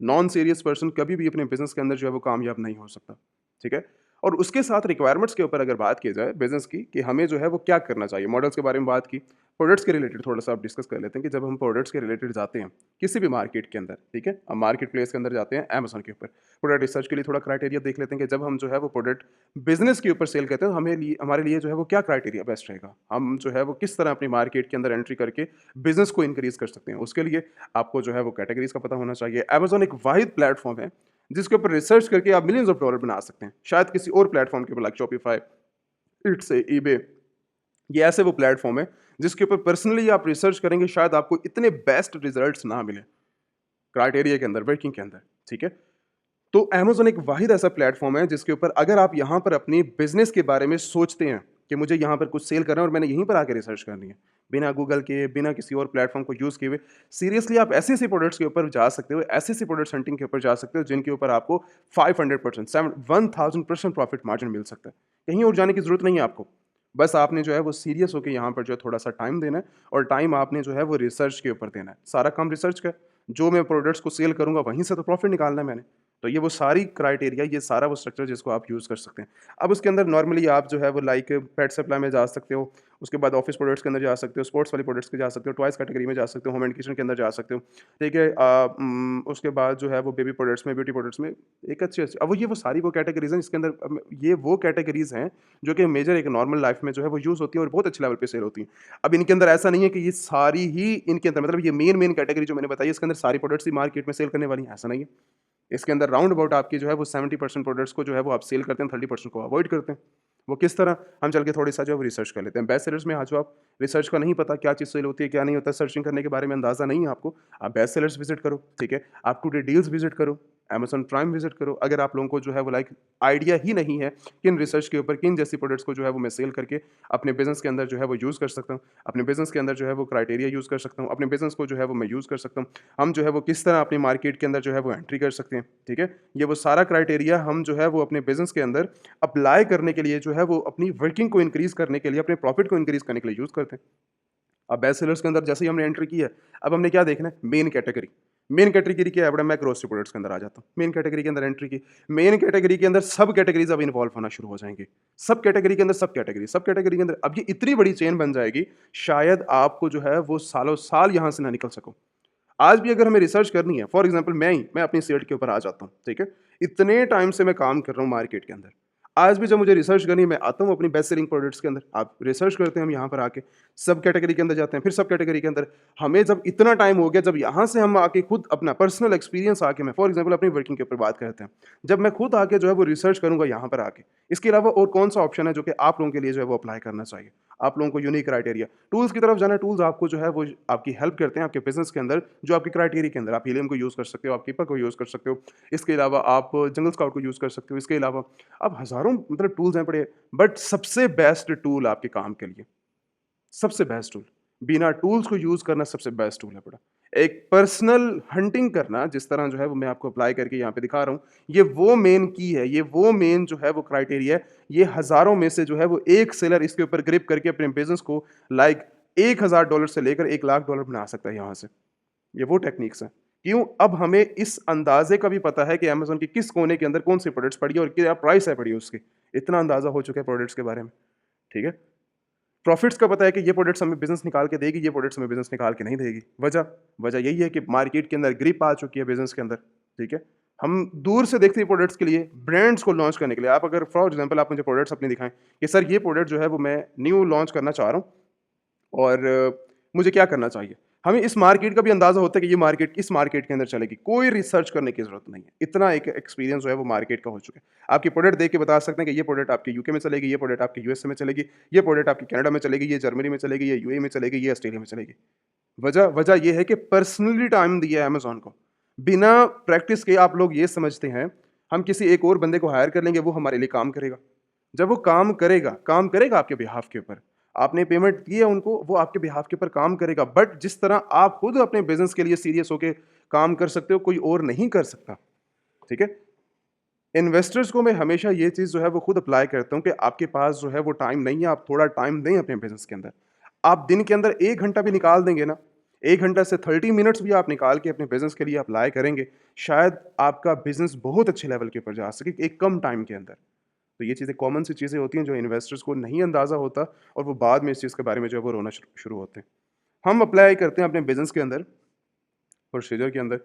नॉन सीरियस पर्सन कभी भी अपने बिज़नेस के अंदर जो है वो कामयाब नहीं हो सकता, ठीक है? और उसके साथ रिक्वायरमेंट्स के ऊपर अगर बात की जाए बिज़नेस की कि हमें जो है वो क्या करना चाहिए, मॉडल्स के बारे में बात की, प्रोडक्ट्स के रिलेटेड थोड़ा-सा अब डिस्कस कर लेते हैं कि जब हम प्रोडक्ट्स के रिलेटेड जाते हैं, किसी भी मार्केट के अंदर, ठीक है? अब मार्केट प्लेस के अंदर जाते हैं अमेज़न के ऊपर। प्रोडक्ट रिसर्च के लिए थोड़ा क्राइटेरिया देख लेते हैं कि जब हम जो है वो प्रोडक्ट बिज़नेस के ऊपर सेल करते हैं, तो हमारे लिए जो है वो क्या क्राइटेरिया बेस्ट रहेगा? हम जो है वो किस तरह अपनी मार्केट के अंदर एंट्री करके बिज़नेस को इंक्रीज़ कर सकते हैं? उसके लिए आपको जो है वो कैटेगरीज़ का पता होना चाहिए। अमेज़न एक वाहिद प्लेटफ़ॉर्म है, जिसके ऊपर रिसर्च करके आप मिलियंस ऑफ डॉलर बना सकते हैं। शायद किसी और प्लेटफॉर्म के ऊपर लाइक शॉपिफाई, इट्स, ईबे, ये ऐसे वो प्लेटफॉर्म है जिसके ऊपर पर्सनली आप रिसर्च करेंगे, शायद आपको इतने बेस्ट रिजल्ट्स ना मिले क्राइटेरिया के अंदर, वर्किंग के अंदर, ठीक है। तो अमेज़न एक वाहिद ऐसा प्लेटफ़ॉर्म है जिसके ऊपर अगर आप यहाँ पर अपनी बिज़नेस के बारे में सोचते हैं कि मुझे यहाँ पर कुछ सेल करना है और मैंने यहीं पर आके रिसर्च करनी है, बिना गूगल के, बिना किसी और प्लेटफ़ॉर्म को यूज़ किए हुए, सीरियसली आप ऐसे-ऐसे प्रोडक्ट्स के ऊपर जा सकते हो, ऐसे-ऐसे प्रोडक्ट्स हंटिंग के ऊपर जा सकते हो जिनके ऊपर आपको 500%, 1000% प्रॉफ़िट मार्जिन मिल सकता है। कहीं और जाने की ज़रूरत नहीं है आपको। बस आपने जो है वो सीरियस होके यहाँ पर जो है थोड़ा-सा टाइम देना है और टाइम आपने जो है वो रिसर्च के ऊपर देना है। सारा काम रिसर्च का है। जो मैं प्रोडक्ट्स को सेल करूँगा वहीं से तो प्रॉफ़िट निकालना है मैंने। तो ये वो सारी क्राइटेरिया, ये सारा वो स्ट्रक्चर जिसको आप यूज़ कर सकते हैं। अब उसके अंदर नॉर्मली आप जो है वो लाइक पेट सप्लाई में जा सकते हो, उसके बाद ऑफ़िस प्रोडक्ट्स के अंदर जा सकते हो, स्पोर्ट्स वाली प्रोडक्ट्स के जा सकते हो, टॉयज़ कैटेगरी में जा सकते हो, होम एंड किचन के अंदर जा सकते हो, ठीक है? उसके बाद जो है वो बेबी प्रोडक्ट्स में, ब्यूटी प्रोडक्ट्स में एक अच्छी-अच्छी अब ये वो सारी वो कैटेगरीज़ हैं जिसके अंदर ये वो कैटेगरीज़ हैं जो कि मेजर एक नॉर्मल लाइफ़ में जो है वो यूज़ होती है और बहुत अच्छे लेवल पे सेल होती हैं। अब इनके अंदर ऐसा नहीं है कि ये सारी ही इनके अंदर मतलब ये मेन कैटेगरी जो मैंने बताई है इसके अंदर सारी प्रोडक्ट्स ही मार्केट में सेल करने वाली हैं, ऐसा नहीं है। इसके अंदर राउंड अबाउट आपकी जो है वो 70% प्रोडक्ट्स को जो है वो आप सेल करते हैं, 30% को अवॉइड करते हैं। वो किस तरह? हम चल के थोड़ी-सा जो है वो रिसर्च कर लेते हैं। बेस्ट सेलर्स में आ जाओ आप, रिसर्च का नहीं पता क्या चीज़ सेल होती है, क्या नहीं होता, सर्चिंग करने के बारे में अंदाज़ा नहीं है आपको, आप बेस्ट सेलर्स विज़िट करो, ठीक है? Up to date deals visit करो, अमेज़न प्राइम विज़िट करो। अगर आप लोगों को जो है वो लाइक आइडिया ही नहीं है, किन रिसर्च के ऊपर किन जैसी प्रोडक्ट्स को जो है वो मैं सेल करके अपने बिज़नेस के अंदर जो है वो यूज़ कर सकता हूँ, अपने बिज़नेस के अंदर जो है वो क्राइटेरिया यूज़ कर सकता हूँ, अपने बिज़नेस को जो है वो मैं यूज़ कर सकता हूँ। हम जो है वो किस तरह अपनी मार्केट के अंदर जो है वो एंट्री कर सकते हैं, ठीक है? ये वो सारा क्राइटेरिया हम जो है वो अपने बिज़नेस के अंदर अप्लाई करने के लिए जो है वो अपनी वर्किंग को इंक्रीज़ करने के लिए, अपने प्रॉफिट को इंक्रीज़ करने के लिए यूज़ करते हैं। अब बेस्ट सेलर्स के अंदर जैसे ही हमने एंट्री की है, अब हमने क्या देखना है? Main category. मेन कैटेगरी क्या है? बड़ा मैं ग्रोसरी प्रोडक्ट्स के अंदर आ जाता हूँ। मेन कैटेगरी के अंदर एंट्री की। मेन कैटेगरी के अंदर सब कैटेगरीज़ अब इन्वॉल्व होना शुरू हो जाएँगी। सब कैटेगरी के अंदर अब ये इतनी बड़ी चेन बन जाएगी, शायद आपको जो है वो सालों-साल यहाँ से ना निकल सको। आज भी अगर हमें रिसर्च करनी है, फॉर एग्ज़ाम्पल मैं अपनी सेट के ऊपर आ जाता हूँ, ठीक है? इतने टाइम से मैं काम कर रहा हूँ मार्केट के अंदर। आज भी जब मुझे रिसर्च करनी है, मैं आता हूँ अपनी बेस्ट सेलिंग प्रोडक्ट्स के अंदर। आप रिसर्च करते हैं हम यहाँ पर आके, सब कैटेगरी के अंदर जाते हैं, फिर सब कैटेगरी के अंदर हमें जब इतना टाइम हो गया, जब यहाँ से हम आके खुद अपना पर्सनल एक्सपीरियंस आके मैं फॉर एग्ज़ाम्पल अपनी वर्किंग के ऊपर बात करते हैं। जब मैं खुद आके जो है वो रिसर्च करूँगा यहाँ पर आके, इसके अलावा और कौन-सा ऑप्शन है जो कि आप लोगों के लिए जो है वो अप्लाई करना चाहिए? आप लोगों को यूनिक क्राइटेरिया टूल्स की तरफ जाना है, टूल्स आपको जो है वो आपकी हेल्प करते हैं आपके बिज़नेस के अंदर, जो आपके क्राइटेरिया के अंदर आप हीलियम को यूज़ कर सकते हो, आप कीपर को यूज़ कर सकते हो। इसके अलावा आप जंगल स्काउट को यूज़ कर सकते हो। इसके अलावा अब हज़ारों मतलब टूल्स हैं पड़े, बट सबसे बेस्ट टूल आपके काम के लिए, सबसे बेस्ट टूल, बिना टूल्स को यूज़ करना सबसे बेस्ट टूल है बड़ा। एक पर्सनल हंटिंग करना जिस तरह जो है वो मैं आपको अप्लाई करके यहाँ पे दिखा रहा हूँ, ये वो मेन की है, ये वो मेन जो है वो क्राइटेरिया है, ये हज़ारों में से जो है वो एक सेलर इसके ऊपर ग्रिप करके अपने बिज़नेस को लाइक $1000 से लेकर $1,00,000 बना सकता है यहाँ से। ये वो टेक्निक्स हैं। क्यों? अब हमें इस अंदाज़े का भी पता है कि अमेज़न के किस कोने के अंदर कौन-सी प्रोडक्ट्स पड़ी है और क्या प्राइस है पड़ी है उसकी। इतना अंदाज़ा हो चुका है प्रोडक्ट्स के बारे में, ठीक है? प्रॉफिट्स का पता है कि ये प्रोडक्ट्स हमें बिज़नेस निकाल के देगी, ये प्रोडक्ट्स हमें बिज़नेस निकाल के नहीं देगी। वजह? वजह यही है कि मार्केट के अंदर ग्रिप आ चुकी है बिज़नेस के अंदर, ठीक है? हम दूर से देखते हैं प्रोडक्ट्स के लिए, ब्रांड्स को लॉन्च करने के लिए। आप अगर फॉर एग्ज़ाम्पल आप मुझे प्रोडक्ट्स अपने दिखाएँ कि सर ये प्रोडक्ट जो है वो मैं न्यू लॉन्च करना चाह रहा हूँ और मुझे क्या करना चाहिए? हमें इस मार्केट का भी अंदाज़ा होता है कि ये मार्केट किस मार्केट के अंदर चलेगी। कोई रिसर्च करने की ज़रूरत नहीं है। इतना एक एक्सपीरियंस जो है वो मार्केट का हो चुका है। आपकी प्रोडक्ट देख के बता सकते हैं कि ये प्रोडक्ट आपके यूके में चलेगी, ये प्रोडक्ट आपके यूएसए में चलेगी, ये प्रोडक्ट आपकी कनाडा में चलेगी, ये जर्मनी में चलेगी, ये यूएई में चलेगी, ये ऑस्ट्रेलिया में चलेगी। वजह वजह ये है कि पर्सनली टाइम दिया है अमेज़न को। बिना प्रैक्टिस के आप लोग ये समझते हैं, हम किसी एक और बंदे को हायर कर लेंगे, वो हमारे लिए काम करेगा। जब वो काम करेगा आपके बिहाफ़ के ऊपर। आपने पेमेंट की है उनको, वो आपके बिहाफ़ के ऊपर काम करेगा। बट जिस तरह आप खुद अपने बिज़नेस के लिए सीरियस होके काम कर सकते हो, कोई और नहीं कर सकता। ठीक है? इन्वेस्टर्स को मैं हमेशा ये चीज़ जो है वो खुद अप्लाई करता हूँ कि आपके पास जो है वो टाइम नहीं है, आप थोड़ा टाइम दें अपने बिज़नेस के अंदर। आप दिन के अंदर 1 घंटा भी निकाल देंगे ना, 1 घंटा से 30 मिनट्स भी आप निकाल के अपने बिज़नेस के लिए अप्लाई करेंगे, शायद आपका बिज़नेस बहुत अच्छे लेवल के ऊपर जा सके एक कम टाइम के अंदर। तो ये चीज़ें कॉमन सी चीज़ें होती हैं जो इन्वेस्टर्स को नहीं अंदाज़ा होता और वो बाद में इस चीज़ के बारे में जो है वो रोना शुरू होते हैं। हम अप्लाई करते हैं अपने बिज़नेस के अंदर, प्रोसीजर के अंदर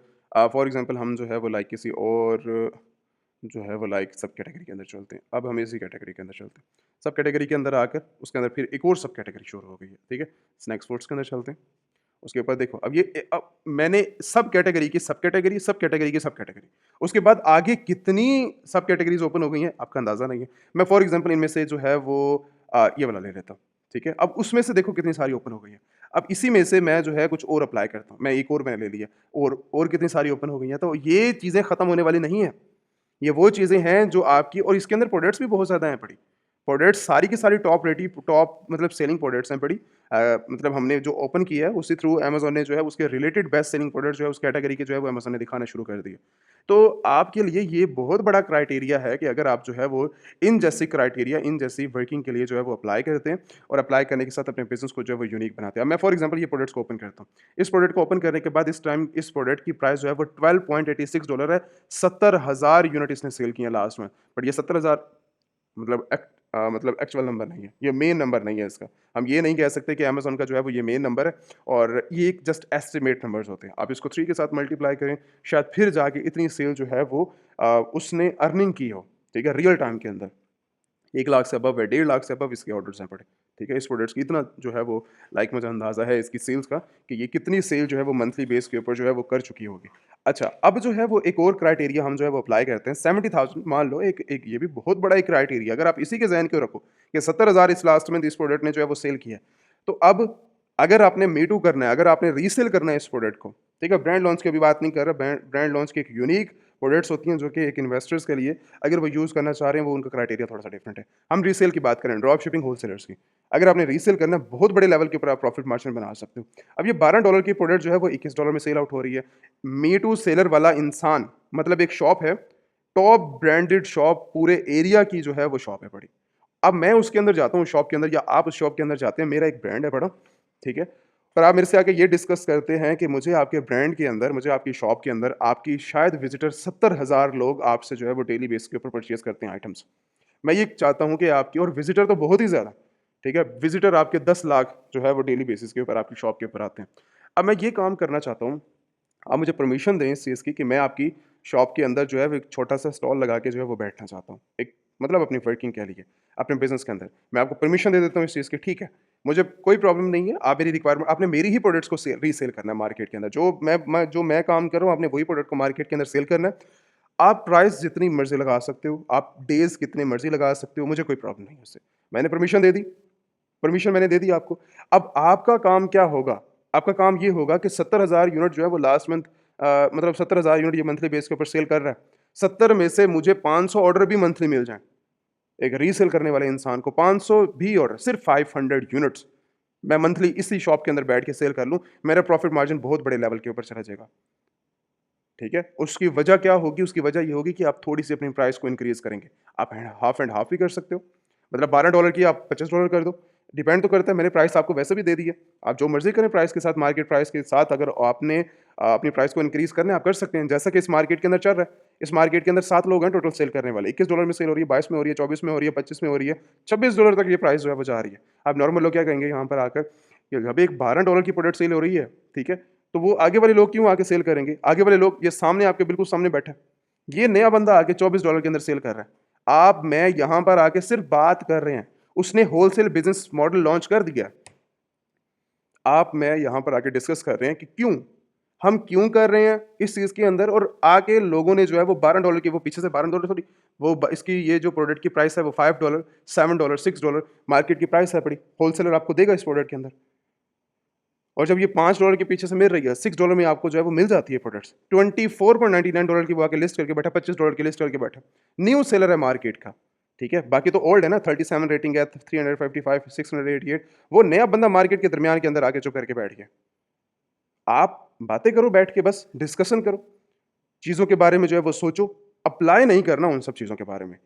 फॉर एग्ज़ाम्पल हम जो है वो लाइक किसी और जो है वो लाइक सब कैटेगरी के अंदर चलते हैं। अब हम इसी कैटेगरी के अंदर चलते हैं। सब कैटेगरी के अंदर आकर उसके अंदर फिर एक और सब कैटेगरी शुरू हो गई है, ठीक है? स्नैक्स फूड्स के अंदर चलते हैं। उसके ऊपर देखो अब अब मैंने सब कैटेगरी की सब कैटेगरी सब कैटेगरी की सब कैटेगरी, उसके बाद आगे कितनी सब कैटेगरीज ओपन हो गई हैं आपका अंदाजा नहीं है। मैं फॉर एग्जांपल इनमें से जो है वो ये वाला ले लेता हूँ, ठीक है। अब उसमें से देखो कितनी सारी ओपन हो गई हैं। अब इसी में से मैं जो है कुछ और अप्लाई करता हूँ, मैं एक और मैंने ले लिया, और कितनी सारी ओपन हो गई हैं। तो ये चीज़ें खत्म होने वाली नहीं है। ये वो चीज़ें हैं जो आपकी, और इसके अंदर प्रोडक्ट्स भी बहुत ज़्यादा हैं पड़ी। प्रोडक्ट्स सारी की सारी टॉप मतलब सेलिंग प्रोडक्ट्स हैं पड़ी। मतलब हमने जो ओपन किया है उसी थ्रू अमेज़न ने जो है उसके रिलेटेड बेस्ट सेलिंग प्रोडक्ट जो है उस कैटेगरी के जो है वो अमेज़न ने दिखाना शुरू कर दिए। तो आपके लिए ये बहुत बड़ा क्राइटेरिया है कि अगर आप जो है वो इन जैसी क्राइटेरिया, इन जैसी वर्किंग के लिए जो है वो अप्लाई करते हैं, और अप्लाई करने के साथ अपने बिज़नेस को जो है वो यूनिक बनाते हैं। अब मैं फॉर एग्जांपल ये प्रोडक्ट्स को ओपन करता हूँ। इस प्रोडक्ट को ओपन करने के बाद इस टाइम इस प्रोडक्ट की प्राइस जो है वो $12.86 है। 70,000 यूनिट इसने सेल किए हैं लास्ट में। बट ये 70,000 मतलब मतलब एक्चुअल नंबर नहीं है, ये मेन नंबर नहीं है इसका। हम ये नहीं कह सकते कि अमेज़न का जो है वो ये मेन नंबर है, और ये एक जस्ट एस्टिमेट नंबर्स होते हैं। आप इसको 3 के साथ मल्टीप्लाई करें, शायद फिर जाके इतनी सेल जो है वो उसने अर्निंग की हो, ठीक है, रियल टाइम के अंदर। 1 लाख से अबव है, 1.5 लाख से अबव इसके ऑर्डर्स हैं पड़े, ठीक है। इस प्रोडक्ट्स की इतना जो है वो मुझे अंदाज़ा है इसकी सेल्स का कि ये कितनी सेल जो है वो मंथली बेस के ऊपर जो है वो कर चुकी होगी। अच्छा, अब जो है वो एक और क्राइटेरिया हम जो है वो अप्लाई करते हैं। 70,000 मान लो, एक एक ये भी बहुत बड़ा एक क्राइटेरिया, अगर आप इसी के ज़हन को रखो कि 70,000 इस लास्ट में इस प्रोडक्ट ने जो है वो सेल किया है। तो अब अगर आपने मी टू करना है, अगर आपने रीसेल करना है इस प्रोडक्ट को, ठीक है, ब्रांड लॉन्च की अभी बात नहीं कर रहा। ब्रांड लॉन्च की एक यूनिक प्रोडक्ट्स होती हैं जो कि एक इन्वेस्टर्स के लिए अगर वो यूज़ करना चाह रहे हैं, वो उनका क्राइटेरिया थोड़ा सा डिफरेंट है। हम रीसेल की बात करें, ड्रॉप शिपिंग होलसेलर्स की, अगर आपने रीसेल करना है, बहुत बड़े लेवल के ऊपर आप प्रॉफिट मार्जिन बना सकते हो। अब ये $12 की प्रोडक्ट जो है वो $21 में सेल आउट हो रही है। मी टू सेलर वाला इंसान, मतलब एक शॉप है, टॉप ब्रांडेड शॉप, पूरे एरिया की जो है वो शॉप है बड़ी। अब मैं उसके अंदर जाता हूँ शॉप के अंदर, या आप उस शॉप के अंदर जाते हैं, मेरा एक ब्रांड है बड़ा, ठीक है, पर आप मेरे से आके ये डिस्कस करते हैं कि मुझे आपके ब्रांड के अंदर, मुझे आपकी शॉप के अंदर, आपकी शायद विजिटर 70,000 लोग आपसे जो है वो डेली बेस के ऊपर परचेज करते हैं आइटम्स। मैं ये चाहता हूँ कि आपकी, और विजिटर तो बहुत ही ज़्यादा, ठीक है, विजिटर आपके 10 लाख जो है वो डेली बेसिस के ऊपर आपकी शॉप के ऊपर आते हैं। अब मैं ये काम करना चाहता हूँ, आप मुझे परमिशन दें इस चीज़ की कि मैं आपकी शॉप के अंदर जो है वो एक छोटा-सा स्टॉल लगा के जो है वो बैठना चाहता हूँ। एक मतलब अपनी वर्किंग कह लीजिए, अपने बिज़नेस के अंदर। मैं आपको परमिशन दे देता हूँ इस चीज़ की, ठीक है। मुझे कोई प्रॉब्लम नहीं है, आप मेरी रिक्वायरमेंट, आपने मेरी ही प्रोडक्ट्स को रीसेल करना है मार्केट के अंदर। जो मैं काम कर रहा हूँ, आपने वही प्रोडक्ट को मार्केट के अंदर सेल करना है। आप प्राइस जितनी मर्ज़ी लगा सकते हो, आप डेज़ कितने मर्ज़ी लगा सकते हो, मुझे कोई प्रॉब्लम नहीं है उससे। मैंने परमिशन दे दी, परमिशन मैंने दे दी आपको। अब आपका काम क्या होगा? आपका काम ये होगा कि 70,000 यूनिट जो है वो लास्ट मंथ मतलब 70,000 यूनिट ये मंथली बेस के ऊपर सेल कर रहा है। 70 में से मुझे 500 ऑर्डर भी मंथली मिल जाएँ। एक रीसेल करने वाले इंसान को 500 भी ऑर्डर, सिर्फ 500 यूनिट्स मैं मंथली इसी शॉप के अंदर बैठ के सेल कर लूँ, मेरा प्रॉफिट मार्जिन बहुत बड़े लेवल के ऊपर चला जाएगा। ठीक है? उसकी वजह क्या होगी? उसकी वजह ये होगी कि आप थोड़ी-सी अपनी प्राइस को इंक्रीज़ करेंगे। आप हाफ एंड हाफ भी कर सकते हो। मतलब $12 की आप $25 कर दो। डिपेंड तो करता है, मैंने प्राइस आपको वैसे भी दे दी है। आप जो मर्ज़ी करें प्राइस के साथ, मार्केट प्राइस के साथ, अगर आपने अपनी प्राइस को इंक्रीज़ करना है, आप कर सकते हैं। जैसा कि इस मार्केट के अंदर चल रहा है। इस मार्केट के अंदर 7 लोग हैं टोटल सेल करने वाले। $21 में सेल हो रही है, 22 में हो रही है, 24 में हो रही है, 25 में हो रही है, $26 तक ये प्राइस जो है वो जा रही है। अब नॉर्मल लोग क्या कहेंगे यहाँ पर आकर कि अभी एक $12 की प्रोडक्ट सेल हो रही है, ठीक है? तो वो आगे वाले लोग क्यों आके सेल करेंगे? आगे वाले लोग, ये सामने आपके बिल्कुल सामने बैठा है। ये नया बंदा आके $24 के अंदर सेल कर रहा है। आप, मैं यहाँ पर आके सिर्फ बात कर रहे हैं। उसने होलसेल बिज़नेस मॉडल लॉन्च कर दिया। आप, मैं यहाँ पर आके डिस्कस कर रहे हैं कि क्यों? हम क्यों कर रहे हैं इस चीज़ के अंदर, और आके लोगों ने जो है वो $12 की, वो पीछे से $12 थोड़ी, वो इसकी ये जो प्रोडक्ट की प्राइस है वो $5, $7, $6 मार्केट की प्राइस है पड़ी। होलसेलर आपको देगा इस प्रोडक्ट के अंदर। और जब ये $5 के पीछे से मिल रही है, $6 में आपको जो है वो मिल जाती है प्रोडक्ट्स। $24.99 की वो आके लिस्ट करके बैठा, $25 की लिस्ट करके बैठा। न्यू सेलर है मार्केट का, ठीक है? बाकी तो ओल्ड है ना, 37 रेटिंग है, 355, 688, वो नया बंदा मार्केट के दरमियान के अंदर आके चुप करके बैठ गया। आप बातें करो बैठ के, बस डिस्कशन करो। चीज़ों के बारे में जो है वो सोचो, अप्लाई नहीं करना उन सब चीज़ों के बारे में।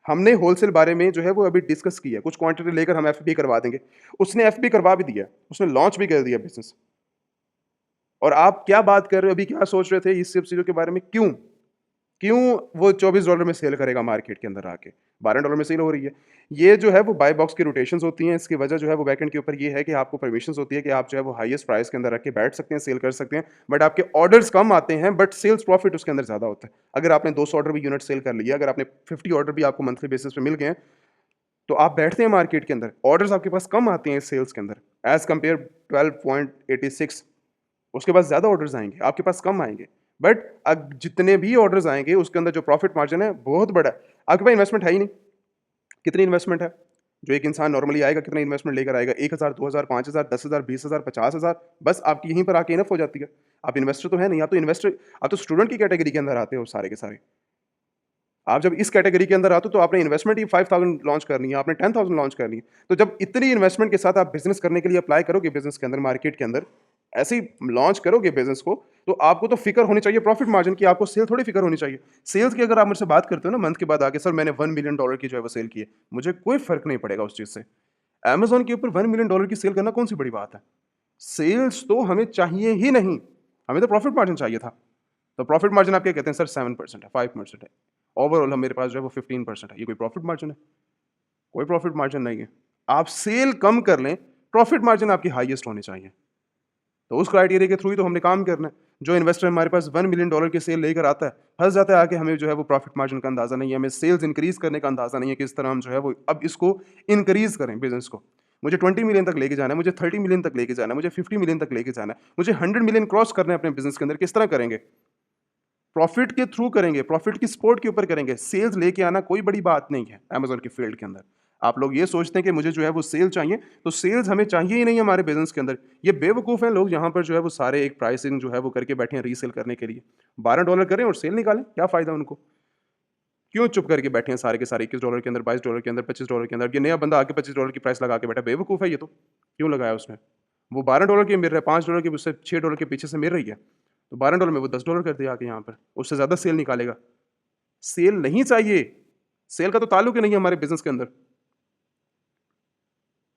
हमने होलसेल बारे में जो है वो अभी डिस्कस किया है, कुछ क्वांटिटी लेकर हम एफबी करवा देंगे। उसने एफबी करवा भी दिया, उसने लॉन्च भी कर दिया बिज़नेस। और आप क्या बात कर रहे हो, अभी क्या सोच रहे थे इस सब चीज़ों के बारे में? क्यों? क्यों वो $24 में सेल करेगा मार्केट के अंदर आके? $12 में सेल हो रही है। ये जो है वो बाय बॉक्स की रोटेशंस होती हैं। इसकी वजह जो है वो बैकएंड के ऊपर ये है कि आपको परमिशंस होती है कि आप जो है वो हाईएस्ट प्राइस के अंदर रख के बैठ सकते हैं, सेल कर सकते हैं। बट आपके ऑर्डर्स कम आते हैं, बट सेल्स प्रॉफिट उसके अंदर ज़्यादा होता है। अगर आपने 200 ऑर्डर भी यूनिट सेल कर लिया, अगर आपने 50 ऑर्डर भी आपको मंथली बेसिस पे मिल गए हैं, तो आप बैठते हैं मार्केट के अंदर, ऑर्डर्स आपके पास कम आते हैं सेल्स के अंदर, एज़ कंपेयर 12.86 उसके पास ज़्यादा ऑर्डर्स आएँगे, आपके पास कम आएँगे। बट जितने भी ऑर्डर्स आएँगे उसके अंदर जो प्रॉफिट मार्जिन है बहुत बड़ा है। आपके पास इन्वेस्टमेंट है ही नहीं। कितनी इन्वेस्टमेंट है? जो एक इंसान नॉर्मली आएगा कितना इन्वेस्टमेंट लेकर आएगा? 1000, 2000, 5000, 10,000, 20,000, 50,000 बस आपकी यहीं पर आके इनफ हो जाती है। आप इन्वेस्टर तो है नहीं, आप तो स्टूडेंट की कैटेगरी के अंदर आते हो सारे के सारे। आप जब इस कैटेगरी के अंदर आते हो तो आपने इन्वेस्टमेंट ही 5000 लॉन्च करनी है, आपने 10,000 लॉन्च करनी है। तो जब इतनी इन्वेस्टमेंट के साथ आप बिज़नेस करने के लिए अप्लाई करोगे बिज़नेस के अंदर, मार्केट के अंदर, ऐसे ही लॉन्च करोगे बिज़नेस को, तो आपको तो फ़िक्र होनी चाहिए प्रॉफिट मार्जिन की, आपको सेल थोड़ी फ़िक्र होनी चाहिए। सेल्स की अगर आप मुझसे बात करते हो ना मंथ के बाद आके, सर मैंने $1 मिलियन की जो है वो सेल की है, मुझे कोई फ़र्क नहीं पड़ेगा उस चीज़ से। अमेज़न के ऊपर $1 मिलियन की सेल करना कौन-सी बड़ी बात है? सेल्स तो हमें चाहिए ही नहीं, हमें तो प्रॉफिट मार्जिन चाहिए था। तो प्रॉफिट मार्जिन आप क्या कहते हैं सर 7% है, 5% है। ओवरऑल हम मेरे पास जो है वो 15% है। ये कोई प्रॉफिट मार्जिन है? कोई प्रॉफिट मार्जिन नहीं है। आप सेल कम कर लें, प्रॉफिट मार्जिन आपकी हाईएस्ट होनी चाहिए। तो उस क्राइटेरिया के थ्रू ही तो हमने काम करना है। जो इन्वेस्टर हमारे पास $1 मिलियन की सेल लेकर आता है, फँस जाता है आके, हमें जो है वो प्रॉफिट मार्जिन का अंदाज़ा नहीं है, हमें सेल्स इंक्रीज़ करने का अंदाज़ा नहीं है, किस तरह हम जो है वो अब इसको इंक्रीज़ करें बिज़नेस को। मुझे 20 मिलियन तक लेके जाना है, मुझे 30 मिलियन तक लेके जाना है, मुझे 50 मिलियन तक लेके जाना है, मुझे 100 मिलियन क्रॉस करना है अपने बिज़नेस के अंदर, किस तरह करेंगे? प्रॉफिट के थ्रू करेंगे, प्रॉफिट की सपोर्ट के ऊपर करेंगे। सेल्स लेके आना कोई बड़ी बात नहीं है अमेज़न के फील्ड के अंदर। आप लोग ये सोचते हैं कि मुझे जो है वो सेल चाहिए, तो सेल्स हमें चाहिए ही नहीं हमारे बिज़नेस के अंदर। ये बेवकूफ़ हैं लोग यहाँ पर जो है वो सारे एक प्राइसिंग जो है वो करके बैठे हैं रीसेल करने के लिए। $12 करें और सेल निकालें, क्या फ़ायदा उनको? क्यों चुप करके बैठे हैं सारे के सारे $21 के अंदर, $22 के अंदर, $25 के अंदर? ये नया बंदा आके $25 की प्राइस लगा के बैठा है, बेवकूफ़ है ये तो। क्यों लगाया उसने? वो $12 की मिल रहा है, $5 की उससे $6 के पीछे से मिल रही है। तो $12 में वो $10 कर दिया आके यहाँ पर, उससे ज़्यादा सेल निकालेगा। सेल नहीं चाहिए, सेल का तो ताल्लुक ही नहीं है हमारे बिज़नेस के अंदर।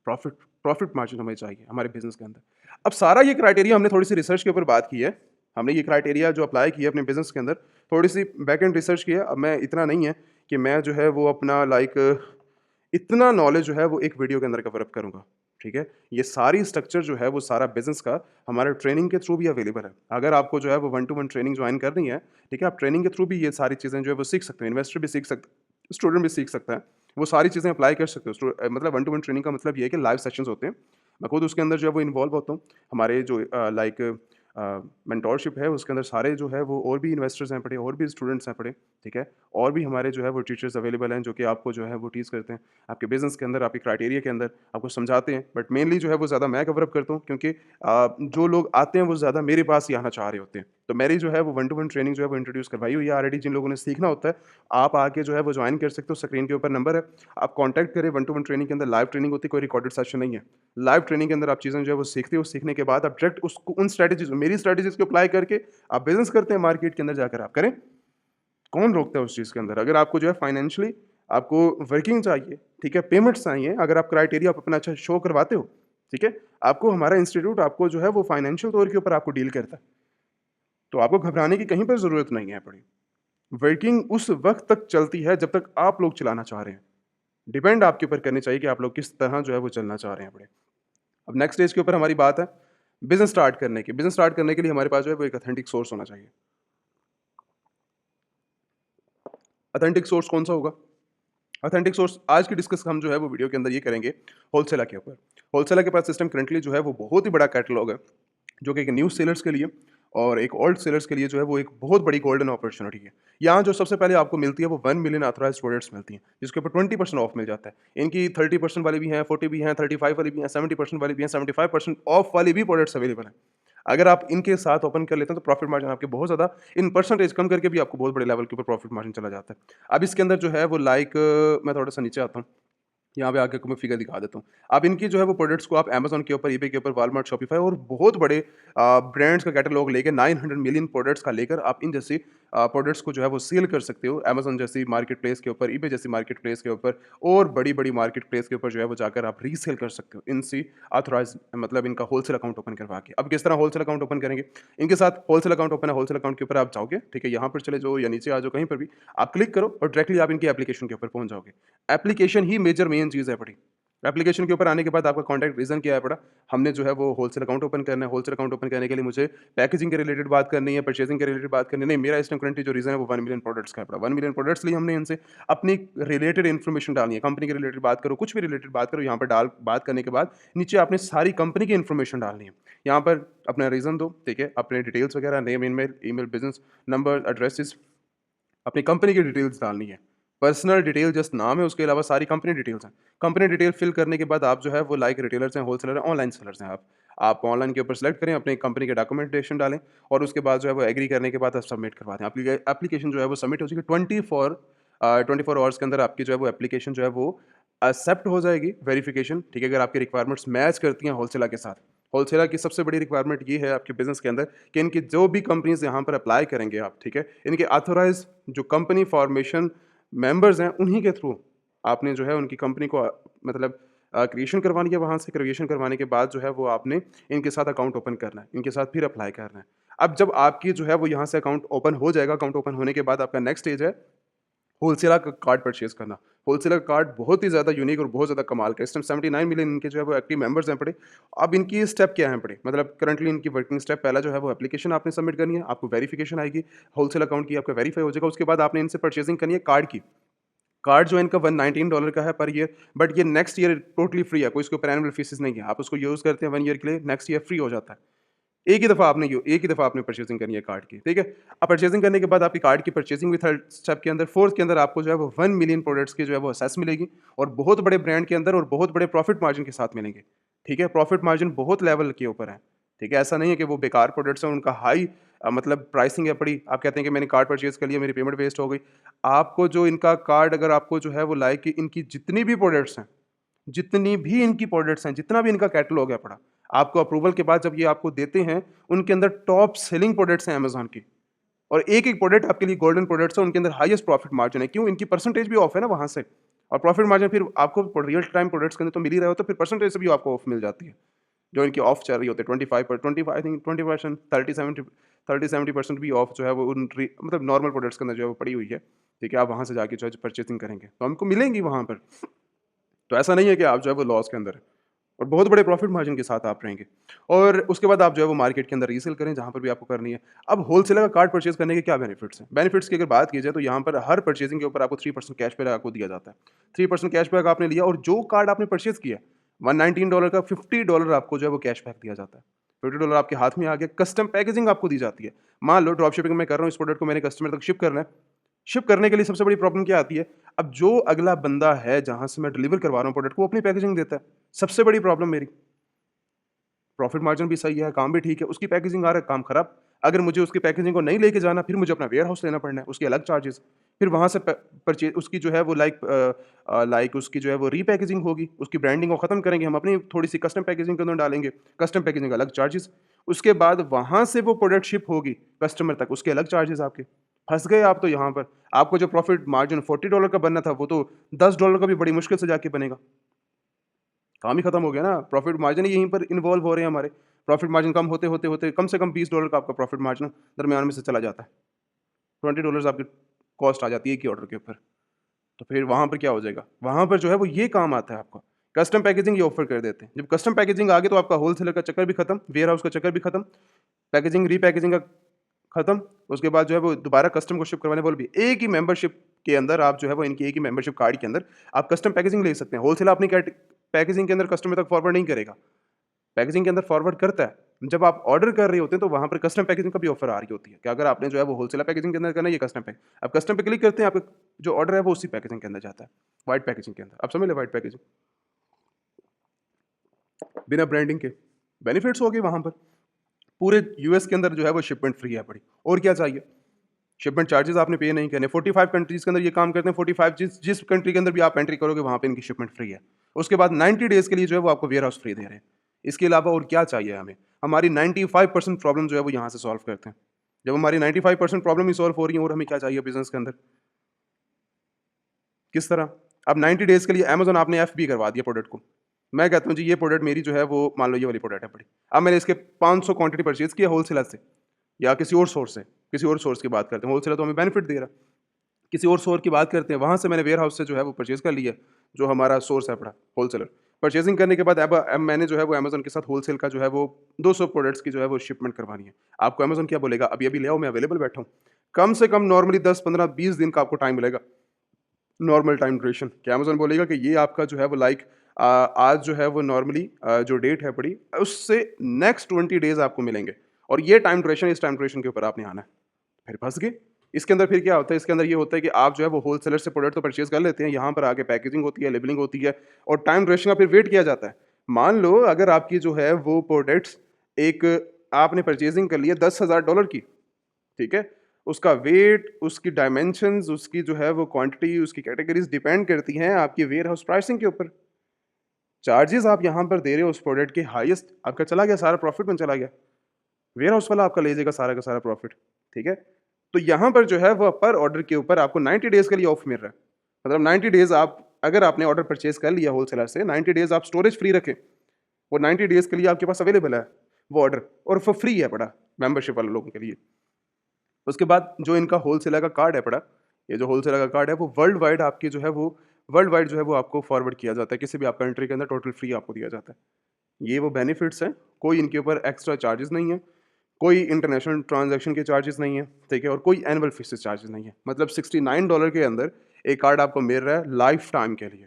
प्रॉफ़िट प्रॉफ़िट मार्जिन हमें चाहिए हमारे बिज़नेस के अंदर। अब सारा ये क्राइटेरिया हमने थोड़ी-सी रिसर्च के ऊपर बात की है। हमने ये क्राइटेरिया जो अप्लाई किया अपने बिज़नेस के अंदर, थोड़ी-सी बैक एंड रिसर्च की है। अब मैं इतना नहीं है कि मैं जो है वो अपना इतना नॉलेज जो है वो एक वीडियो के अंदर कवर अप करूँगा, ठीक है? ये सारी स्ट्रक्चर जो है वो सारा बिज़नेस का हमारे ट्रेनिंग के थ्रू भी अवेलेबल है। अगर आपको जो है वो one two one training join करनी है, ठीक है? आप ट्रेनिंग के थ्रू भी ये सारी चीज़ें जो है वो सीख सकते हैं। इन्वेस्टर भी सीख सकते, स्टूडेंट भी सीख सकता है। वो सारी चीज़ें अप्लाई कर सकते हो। मतलब वन टू वन ट्रेनिंग का मतलब ये है कि लाइव सेशंस होते हैं। मैं खुद उसके अंदर जो है वो इन्वॉल्व होता हूँ। हमारे जो मेंटोरशिप है उसके अंदर सारे जो है वो और भी इन्वेस्टर्स हैं पढ़े, और भी स्टूडेंट्स हैं पढ़े, ठीक है? और भी हमारे जो है वो टीचर्स अवेलेबल हैं जो कि आपको जो है वो टीच करते हैं। आपके बिज़नेस के अंदर, आपके क्राइटेरिया के अंदर आपको समझाते हैं। बट मेनली जो है वो ज़्यादा मैं कवर अप करता हूँ क्योंकि जो लोग आते हैं वो ज़्यादा मेरे पास ही आना चाह रहे होते हैं। तो मेरी जो है वो वन टू वन ट्रेनिंग जो है वो इंट्रोड्यूस करवाई हुई है ऑलरेडी। जिन लोगों ने सीखना होता है, आप आके जो है वो जॉइन कर सकते हो। स्क्रीन के ऊपर नंबर है, आप कॉन्टैक्ट करें। वन टू वन ट्रेनिंग के अंदर लाइव ट्रेनिंग होती है, कोई रिकॉर्डेड सेशन नहीं है। लाइव ट्रेनिंग के अंदर आप चीज़ें जो है वो सीखते हो, सीखने के बाद आप डायरेक्ट उसको उन स्ट्रैटेजीज़ मेरी स्ट्रैटेजीज़ को अप्लाई करके आप बिज़नेस करते हैं मार्केट के अंदर जाकर आप करें। कौन रोकता है उस चीज़ के अंदर? अगर आपको जो है फाइनेंशियली आपको वर्किंग चाहिए, ठीक है? पेमेंट्स चाहिए, अगर आप क्राइटेरिया आप अपना अच्छा शो करवाते हो, ठीक है? आपको हमारा इंस्टीट्यूट आपको जो है वो फाइनेंशियल तौर के ऊपर आपको डील करता है। तो आपको घबराने की कहीं पर ज़रूरत नहीं है बड़ी। वर्किंग उस वक़्त तक चलती है जब तक आप लोग चलाना चाह रहे हैं। डिपेंड आपके ऊपर करनी चाहिए कि आप लोग किस तरह जो है वो चलना चाह रहे हैं बड़े। अब नेक्स्ट स्टेज के ऊपर हमारी बात है बिज़नेस स्टार्ट करने की। बिज़नेस स्टार्ट करने के लिए हमारे पास जो है वो एक ऑथेंटिक सोर्स होना चाहिए। ऑथेंटिक सोर्स कौन-सा होगा? ऑथेंटिक सोर्स आज की डिस्कस हम जो है वो वीडियो के अंदर ये करेंगे होलसेलर के ऊपर। होलसेलर के पास सिस्टम करंटली जो है वो बहुत ही बड़ा कैटलॉग है, जो कि एक न्यू सेलर्स के लिए और एक ओल्ड सेलर्स के लिए जो है वो एक बहुत बड़ी गोल्डन अपॉर्चुनिटी है। यहाँ जो सबसे पहले आपको मिलती है वो 1 मिलियन ऑथराइज्ड प्रोडक्ट्स मिलती हैं, जिसके ऊपर 20% ऑफ मिल जाता है। इनकी 30% वाली भी हैं, 40 भी हैं, 35 वाली भी हैं, 70% वाली भी हैं, 75% ऑफ वाली भी प्रोडक्ट्स अवेलेबल हैं। अगर आप इनके साथ ओपन कर लेते हैं तो प्रॉफिट मार्जिन आपके बहुत ज़्यादा इन परसेंटेज कम करके भी आपको बहुत बड़े लेवल के ऊपर प्रॉफिट मार्जिन चला जाता है। अब इसके अंदर जो है वो मैं थोड़ा-सा नीचे आता हूँ। यहाँ पे आके आपको मैं फिगर दिखा देता हूँ। आप इनकी जो है वो प्रोडक्ट्स को आप अमेज़न के ऊपर, ईबे के ऊपर, वॉलमार्ट, शॉपिफाई और बहुत बड़े ब्रांड्स का कैटलॉग लेके 900 मिलियन प्रोडक्ट्स का लेकर आप इन जैसी प्रोडक्ट्स को जो है वो सेल कर सकते हो। अमेज़न जैसी मार्केट प्लेस के ऊपर, ईबे जैसी मार्केट प्लेस के ऊपर और बड़ी-बड़ी मार्केट प्लेस के ऊपर जो है वो जाकर आप रीसेल कर सकते हो। इनसे ऑथराइज़्ड मतलब इनका होलसेल अकाउंट ओपन करवा के। अब किस तरह होलसेल अकाउंट ओपन करेंगे? इनके साथ होलसेल अकाउंट ओपन है, होलसेल अकाउंट के ऊपर आप जाओगे, ठीक है? यहाँ पर चले जाओ या नीचे आ जाओ, कहीं पर भी आप क्लिक करो और डायरेक्टली आप इनकी एप्लीकेशन के ऊपर पहुँच जाओगे। एप्लीकेशन ही मेजर मेन चीज़ है बड़ी। एप्लीकेशन के ऊपर आने के बाद आपका कॉन्टैक्ट रीज़न क्या है पड़ा, हमने जो है वो होलसेल अकाउंट ओपन करना है, होलसेल अकाउंट ओपन करने के लिए मुझे पैकेजिंग के रिलेटेड बात करनी है, परचेज़िंग के रिलेटेड बात करनी है। नहीं, मेरा इस टाइम करंटली जो रीज़न है वो 1 मिलियन प्रोडक्ट्स का है पड़ा। 1 मिलियन प्रोडक्ट्स लिए हमने इनसे अपनी रिलेटेड इन्फॉर्मेशन डालनी है, कंपनी के रिलेटेड बात करो, कुछ भी रिलेटेड बात करो, यहाँ पर डाल बात करने के बाद नीचे आपने सारी कंपनी की इन्फॉर्मेशन डालनी है। यहाँ पर अपना रीज़न दो, ठीक है? अपने डिटेल्स वगैरह name, email, business number, addresses, अपनी कंपनी की डिटेल्स डालनी है। पर्सनल डिटेल जस्ट नाम है, उसके अलावा सारी कंपनी डिटेल्स हैं। कंपनी डिटेल फिल करने के बाद आप जो है वो लाइक रिटेलर्स हैं, होलसेलर हैं, ऑनलाइन सेलर्स हैं आप। आप ऑनलाइन के ऊपर सेलेक्ट करें, अपनी कंपनी के डॉक्यूमेंटेशन डालें और उसके बाद जो है वो एग्री करने के बाद आप सबमिट करवा दें। एप्लीकेशन जो है वो सबमिट हो जाएगी 24 आवर्स के अंदर आपकी जो है वो एप्लीकेशन जो है वो एक्सेप्ट हो जाएगी, वेरिफिकेशन, ठीक है? अगर आपकी रिक्वायरमेंट्स मैच करती हैं होलसेलर के साथ। होलसेलर की सबसे बड़ी रिक्वायरमेंट ये है आपके बिज़नेस के अंदर कि इनकी जो भी कंपनीज़ यहाँ पर अप्लाई करेंगे आप, ठीक है? इनके ऑथराइज़ जो कंपनी फॉर्मेशन मेंबर्स हैं, उन्हीं के थ्रू आपने जो है उनकी कंपनी को मतलब क्रिएशन करवानी है, वहाँ से क्रिएशन करवाने के बाद जो है वो आपने इनके साथ अकाउंट ओपन करना है, इनके साथ फिर अप्लाई करना है। अब जब आपकी जो है वो यहाँ से अकाउंट ओपन हो जाएगा, अकाउंट ओपन होने के बाद आपका नेक्स्ट स्टेज है होलसेलर का कार्ड परचेज़ करना। होलसेलर कार्ड बहुत ही ज़्यादा यूनिक और बहुत ज़्यादा कमाल का है। इस टाइम 79 मिलियन इनके जो है वो एक्टिव मेंबर्स हैं पड़े। अब इनकी स्टेप क्या हैं पड़े? मतलब करंटली इनकी वर्किंग स्टेप पहला जो है वो एप्लीकेशन आपने सबमिट करनी है, आपको वेरिफिकेशन आएगी, होलसेल अकाउंट की आपका वेरीफाई हो जाएगा, उसके बाद आपने इनसे परचेज़िंग करनी है कार्ड की। कार्ड जो है इनका $119 का है पर ईयर, बट ये नेक्स्ट ईयर टोटली फ्री है, कोई इसके ऊपर एनुअल फीसेस नहीं है। आप उसको यूज़ करते हैं 1 ईयर के लिए, नेक्स्ट ईयर फ्री हो जाता है। एक ही दफ़ा आपने परचेज़िंग करनी है कार्ड की, ठीक है? अब परचेज़िंग करने के बाद आपकी कार्ड की परचेज़िंग भी थर्ड स्टेप के अंदर, फोर्थ के अंदर आपको जो है वो 1 मिलियन प्रोडक्ट्स की जो है वो एक्सेस मिलेगी और बहुत बड़े ब्रांड के अंदर और बहुत बड़े प्रॉफिट मार्जिन के साथ मिलेंगे, ठीक है? प्रॉफिट मार्जिन बहुत लेवल के ऊपर है, ठीक है? ऐसा नहीं है कि वो बेकार प्रोडक्ट्स हैं, उनका हाई मतलब प्राइसिंग है बड़ी, आप कहते हैं कि मैंने कार्ड परचेज़ कर लिया, मेरी पेमेंट वेस्ट हो गई। आपको जो इनका कार्ड अगर आपको जो है वो लाइक कि इनकी जितनी भी प्रोडक्ट्स हैं, जितनी भी इनकी प्रोडक्ट्स हैं, जितना भी इनका कैटलॉग है पड़ा, आपको अप्रूवल के बाद जब ये आपको देते हैं, उनके अंदर टॉप सेलिंग प्रोडक्ट्स हैं अमेज़न की और एक-एक प्रोडक्ट आपके लिए गोल्डन प्रोडक्ट्स हैं, उनके अंदर हाईएस्ट प्रॉफिट मार्जिन है। क्यों? इनकी परसेंटेज भी ऑफ है ना वहाँ से और प्रॉफिट मार्जिन फिर आपको रियल टाइम प्रोडक्ट्स के अंदर तो मिल ही रहा होता है, फिर परसेंटेज से भी आपको ऑफ मिल जाती है। जो इनकी ऑफ चल रही होती है 25 आई थिंक 20% 30-70% भी ऑफ जो है वो मतलब नॉर्मल प्रोडक्ट्स के अंदर जो है वो पड़ी हुई है। ठीक है? आप वहाँ से जाके जो है परचेज़िंग करेंगे, तो हमको मिलेंगी वहाँ पर। तो ऐसा नहीं है कि आप जो है वो लॉस के अंदर हैं और बहुत बड़े प्रॉफिट मार्जिन के साथ आप रहेंगे और उसके बाद आप जो है वो मार्केट के अंदर रीसेल करें जहाँ पर भी आपको करनी है। अब होलसेलर का कार्ड परचेज़ करने के क्या बेनिफिट्स हैं? बेनिफिट्स की अगर बात की जाए तो यहाँ पर हर परचेज़िंग के ऊपर आपको 3% कैशबैक आपको दिया जाता है। 3% कैशबैक आपने लिया और जो कार्ड आपने परचेज़ किया $119 का $50 आपको जो है वो कैशबैक दिया जाता है। $50 आपके हाथ में आ गया, कस्टम पैकेजिंग आपको दी जाती है। मान लो ड्रॉप शिपिंग मैं कर रहा हूँ, इस प्रोडक्ट को मैंने कस्टमर तक शिप करना है। शिप करने के लिए सबसे बड़ी प्रॉब्लम क्या आती है? अब जो अगला बंदा है जहाँ से मैं डिलीवर करवा रहा हूँ प्रोडक्ट को, वो अपनी पैकेजिंग देता है। सबसे बड़ी प्रॉब्लम मेरी। प्रॉफिट मार्जिन भी सही है, काम भी ठीक है, उसकी पैकेजिंग आ रहा है, काम खराब। अगर मुझे उसकी पैकेजिंग को नहीं लेके जाना, फिर मुझे अपना वेयरहाउस लेना पड़ना है, उसके अलग चार्जेज़। फिर वहाँ से उसकी जो है वो लाइक उसकी जो है वो रीपैकेजिंग होगी, उसकी ब्रांडिंग को ख़त्म करेंगे, हम अपनी थोड़ी-सी कस्टम पैकेजिंग के अंदर डालेंगे, कस्टम पैकेजिंग अलग चार्जेज़। उसके बाद वहाँ से वो प्रोडक्ट शिप होगी कस्टमर तक, उसके अलग चार्जेज़ आपके। फँस गए आप तो यहाँ पर। आपको जो प्रॉफिट मार्जिन $40 का बनना था, वो तो $10 का भी बड़ी मुश्किल से जाके बनेगा। काम ही खत्म हो गया ना, प्रॉफिट मार्जिन ही यहीं पर इन्वॉल्व हो रहे हैं हमारे। प्रॉफिट मार्जिन कम होते कम से कम $20 का आपका प्रॉफिट मार्जिन दरमियान में से चला जाता है। $20 आपकी कॉस्ट आ जाती है एक ही ऑर्डर के ऊपर। तो फिर वहाँ पर क्या हो जाएगा? वहाँ पर जो है वो ये काम आता है आपका। कस्टम पैकेजिंग ये ऑफ़र कर देते हैं। जब कस्टम पैकेजिंग आ गई तो आपका होलसेलर का चक्कर भी खत्म, वेयरहाउस का चक्कर भी खत्म, पैकेजिंग रीपैकेजिंग का खत्म। उसके बाद जो है वो दोबारा कस्टम को शिप करवाने वाले भी एक ही मेंबरशिप के अंदर आप जो है वो इनकी एक ही मेंबरशिप कार्ड के अंदर आप कस्टम पैकेजिंग ले सकते हैं। होलसेलर अपनी पैकेजिंग के अंदर कस्टमर तक फॉरवर्ड नहीं करेगा। पैकेजिंग के अंदर फॉरवर्ड करता है। जब आप ऑर्डर कर रहे होते हैं तो वहाँ पर कस्टम पैकेजिंग का भी ऑफर आ रही होती है कि अगर आपने जो है वो होलसेलर पैकेजिंग के अंदर करना है, ये कस्टम पैक आप कस्टम पे क्लिक करते हैं, आपका जो ऑर्डर है वो उसी पैकेजिंग के अंदर जाता है, व्हाइट पैकेजिंग के अंदर। आप समझ लें व्हाइट पैकेजिंग, बिना ब्रांडिंग के। बेनिफिट्स हो गए वहाँ पर। पूरे यूएस के अंदर जो है वो शिपमेंट फ्री है पड़ी। और क्या चाहिए? शिपमेंट चार्जेस आपने पे नहीं करने। 45 कंट्रीज़ के अंदर ये काम करते हैं, 45 जिस जिस कंट्री के अंदर भी आप एंट्री करोगे वहाँ पे इनकी शिपमेंट फ्री है। उसके बाद 90 डेज़ के लिए जो है वो आपको वेयरहाउस फ्री दे रहे हैं। इसके अलावा और क्या चाहिए हमें? हमारी 95% प्रॉब्लम जो है वो यहाँ से सॉल्व करते हैं। जब हमारी 95% प्रॉब्लम ही सॉल्व हो रही है और हमें क्या चाहिए बिज़नेस के अंदर? किस तरह? अब 90 डेज़ के लिए अमेज़न आपने एफबी करवा दिया प्रोडक्ट को। मैं कहता हूँ जी ये प्रोडक्ट मेरी जो है वो मान लो ये वाली प्रोडक्ट है बड़ी। अब मैंने इसके 500 क्वांटिटी परचेज़ किया होलसेलर से या किसी और सोर्स से, किसी और सोर्स की बात करते हैं। होलसेलर तो हमें बेनिफिट दे रहा है। किसी और सोर्स की बात करते हैं, वहाँ से मैंने वेयरहाउस से जो है वो परचेज़ कर लिया, जो हमारा सोर्स है बड़ा होलसेलर। परचेज़िंग करने के बाद अब मैंने जो है वो अमेज़न के साथ होलसेल का जो है वो 200 प्रोडक्ट्स की जो है वो शिपमेंट करवानी है। आपको अमेज़न क्या बोलेगा, अभी-अभी ले आओ, मैं अवेलेबल बैठा हूँ। कम से कम नॉर्मली 10, 15, 20 दिन का आपको टाइम मिलेगा, नॉर्मल टाइम ड्यूरेशन। कि अमेज़न बोलेगा कि ये आपका जो है वो आज जो है वो नॉर्मली जो डेट है पड़ी, उससे नेक्स्ट 20 डेज़ आपको मिलेंगे और ये टाइम ड्यूरेशन, इस टाइम ड्यूरेशन के ऊपर आपने आना है। फिर फँस गए। इसके अंदर फिर क्या होता है, इसके अंदर ये होता है कि आप जो है वो होलसेलर से प्रोडक्ट तो परचेज़ कर लेते हैं, यहाँ पर आके पैकेजिंग होती है, लेबलिंग होती है और टाइम ड्यूरेशन का फिर वेट किया जाता है। मान लो अगर आपकी जो है वो प्रोडक्ट्स एक आपने परचेज़िंग कर ली है $10,000 की, ठीक है? उसका वेट, उसकी डायमेंशंस, उसकी जो है वो क्वांटिटी, उसकी कैटेगरीज़ डिपेंड करती हैं आपकी वेयरहाउस प्राइसिंग के ऊपर। चार्जेज़ आप यहाँ पर दे रहे हो उस प्रोडक्ट के हाईएस्ट, आपका चला गया, सारा प्रॉफ़िट में चला गया। वेयरहाउस वाला आपका ले जाएगा सारा का सारा प्रॉफ़िट, ठीक है? तो यहाँ पर जो है वो पर ऑर्डर के ऊपर आपको 90 डेज़ के लिए ऑफ मिल रहा है। मतलब 90 डेज़ आप अगर आपने ऑर्डर परचेज़ कर लिया होलसेलर से, 90 डेज़ आप स्टोरेज फ्री रखें। वो 90 डेज़ के लिए आपके पास अवेलेबल है वो ऑर्डर और फॉर फ्री है पड़ा, मेंबरशिप वाले लोगों के लिए। उसके बाद जो इनका होलसेलर का कार्ड है पड़ा, ये जो होलसेलर का कार्ड है वो वर्ल्ड वाइड जो है वो आपको फॉरवर्ड किया जाता है। किसी भी आप कंट्री के अंदर टोटल फ्री आपको दिया जाता है। ये वो बेनिफिट्स हैं, कोई इनके ऊपर एक्स्ट्रा चार्जेस नहीं है, कोई इंटरनेशनल ट्रांजैक्शन के चार्जेस नहीं है, ठीक है? और कोई एनुअल फीस चार्जेस नहीं है। मतलब $69 के अंदर एक कार्ड आपको मिल रहा है लाइफ टाइम के लिए,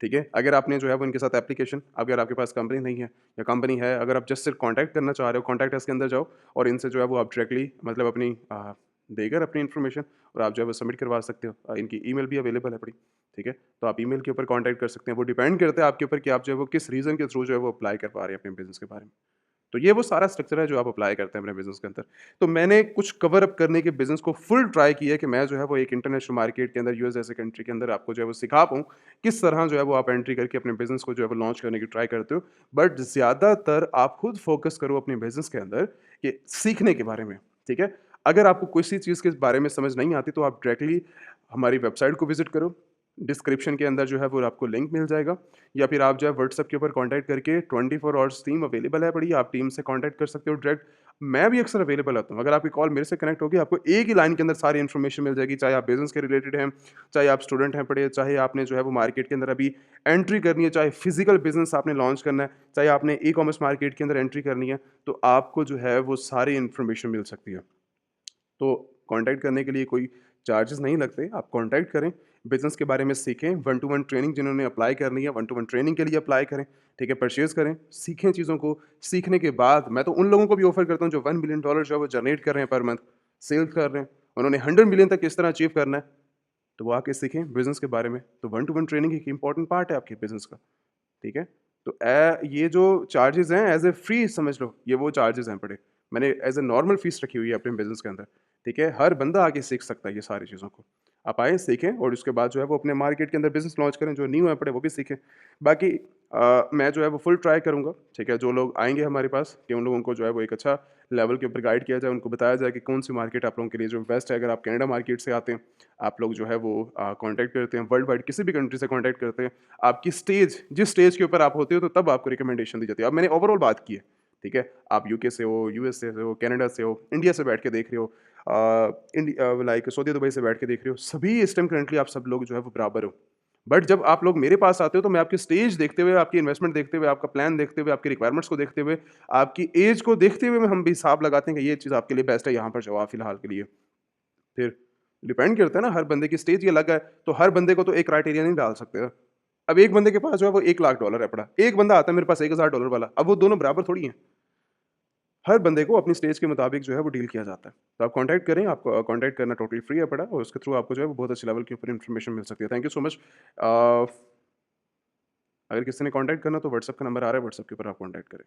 ठीक है? अगर आपने जो है वो इनके साथ एप्लीकेशन, अगर आपके पास कंपनी नहीं है या कंपनी है, अगर आप जस्ट सिर्फ कॉन्टैक्ट करना चाह रहे हो, कॉन्टैक्ट अस के अंदर जाओ और इनसे जो है वो आप डायरेक्टली मतलब देकर अपनी इन्फॉर्मेशन और आप जो है वो सबमिट करवा सकते हो। इनकी ईमेल भी अवेलेबल है पड़ी, ठीक है? तो आप ईमेल के ऊपर कॉन्टैक्ट कर सकते हैं। वो डिपेंड करता है आपके ऊपर कि आप जो है वो किस रीज़न के थ्रू जो है वो अप्लाई कर पा रहे हैं अपने बिज़नेस के बारे में। तो ये वो सारा स्ट्रक्चर है जो आप अप्लाई करते हैं अपने बिज़नेस के अंदर। तो मैंने कुछ कवर अप करने के बिज़नेस को फुल ट्राई किया कि मैं जो है वो एक इंटरनेशनल मार्केट के अंदर यूएस जैसे कंट्री के अंदर आपको जो है वो सिखा पाऊँ, किस तरह जो है वो आप एंट्री करके अपने बिज़नेस को जो है वो लॉन्च करने की ट्राई करते हो। बट ज़्यादातर आप खुद फ़ोकस करो अपने बिज़नेस के अंदर कि सीखने के बारे में, ठीक है? अगर आपको किसी चीज़ के बारे में समझ नहीं आती तो आप डायरेक्टली हमारी वेबसाइट को विज़िट करो। डिस्क्रिप्शन के अंदर जो है वो आपको लिंक मिल जाएगा या फिर आप जो है व्हाट्सएप के ऊपर कांटेक्ट करके 24 आवर्स टीम अवेलेबल है बड़ी, आप टीम से कांटेक्ट कर सकते हो डायरेक्ट। मैं भी अक्सर अवेलेबल रहता हूँ। अगर आपकी कॉल मेरे से कनेक्ट होगी, आपको एक ही लाइन के अंदर सारी इन्फॉर्मेशन मिल जाएगी, चाहे आप बिज़नेस के रिलेटेड हैं, चाहे आप स्टूडेंट हैं पढ़े, चाहे आपने जो है वो मार्केट के अंदर अभी एंट्री करनी है, चाहे फिज़िकल बिज़नेस आपने लॉन्च करना है, चाहे आपने ई-कॉमर्स मार्केट के अंदर एंट्री करनी है, तो आपको जो है वो सारी इन्फॉर्मेशन मिल सकती है। तो कांटेक्ट करने के लिए कोई चार्जेस नहीं लगते, आप कांटेक्ट करें, बिज़नेस के बारे में सीखें, वन टू वन ट्रेनिंग जिन्होंने अप्लाई करनी है, वन टू वन ट्रेनिंग के लिए अप्लाई करें, ठीक है? परचेज़ करें, सीखें चीज़ों को, सीखने के बाद मैं तो उन लोगों को भी ऑफ़र करता हूँ जो $1 मिलियन जो है वो जनरेट कर रहे हैं पर मंथ, सेल कर रहे हैं, उन्होंने 100 मिलियन तक किस तरह अचीव करना है, तो वो आके सीखें बिज़नेस के बारे में। तो वन टू वन ट्रेनिंग एक इम्पॉर्टेंट पार्ट है आपके बिज़नेस का, ठीक है? तो ये जो चार्जेज़ हैं एज़ ए फ्री समझ लो, ये वो चार्जेज़ हैं पड़े। मैंने एज़ ए नॉर्मल फ़ीस रखी हुई है अपने बिज़नेस के अंदर, ठीक है? हर बंदा आके सीख सकता है ये सारी चीज़ों को। आप आएँ, सीखें और उसके बाद जो है वो अपने मार्केट के अंदर बिज़नेस लॉन्च करें, जो न्यू है पड़े वो भी सीखें। बाकी मैं जो है वो फुल ट्राई करूँगा, ठीक है? जो लोग आएँगे हमारे पास कि उन लोगों को जो है वो एक अच्छा लेवल के ऊपर गाइड किया जाए, उनको बताया जाए कि कौन-सी मार्केट आप लोगों के लिए जो बेस्ट है। अगर आप कनाडा मार्केट से आते हैं, आप लोग जो है वो कॉन्टैक्ट करते हैं, वर्ल्ड वाइड किसी भी कंट्री से कॉन्टैक्ट करते हैं, आपकी स्टेज जिस स्टेज के ऊपर आप होते हो तो तब आपको रिकमेंडेशन दी जाती है। अब मैंने ओवरऑल बात की है, ठीक है? आप यूके से हो, यूएस से हो, कनाडा से हो, इंडिया से बैठ के देख रहे हो, लाइक सऊदी दुबई से बैठ के देख रहे हो, सभी इस टाइम करंटली आप सब लोग जो है वो बराबर हो। बट जब आप लोग मेरे पास आते हो तो मैं आपकी स्टेज देखते हुए, आपकी इन्वेस्टमेंट देखते हुए, आपका प्लान देखते हुए, आपकी रिक्वायरमेंट्स को देखते हुए, आपकी एज को देखते हुए हम भी हिसाब लगाते हैं कि ये चीज़ आपके लिए बेस्ट है, यहाँ पर जाओ आप फिलहाल के लिए। फिर डिपेंड करता है ना, हर बंदे की स्टेज ये अलग है, तो हर बंदे को तो एक क्राइटेरिया नहीं डाल सकते। अब एक बंदे के पास जो है वो $1,00,000 है पड़ा, एक बंदा आता है मेरे पास $1,000 वाला, अब वो दोनों बराबर थोड़ी हैं। हर बंदे को अपनी स्टेज के मुताबिक जो है वो डील किया जाता है। तो आप कॉन्टैक्ट करें, आपको कॉन्टैक्ट करना टोटली फ्री है पड़ा और उसके थ्रू आपको जो है वो बहुत अच्छे लेवल के ऊपर इन्फॉर्मेशन मिल सकती है। Thank you so much. अगर किसी ने कॉन्टैक्ट करना तो व्हाट्सएप का नंबर आ रहा है, व्हाट्सएप के ऊपर आप कॉन्टैक्ट करें।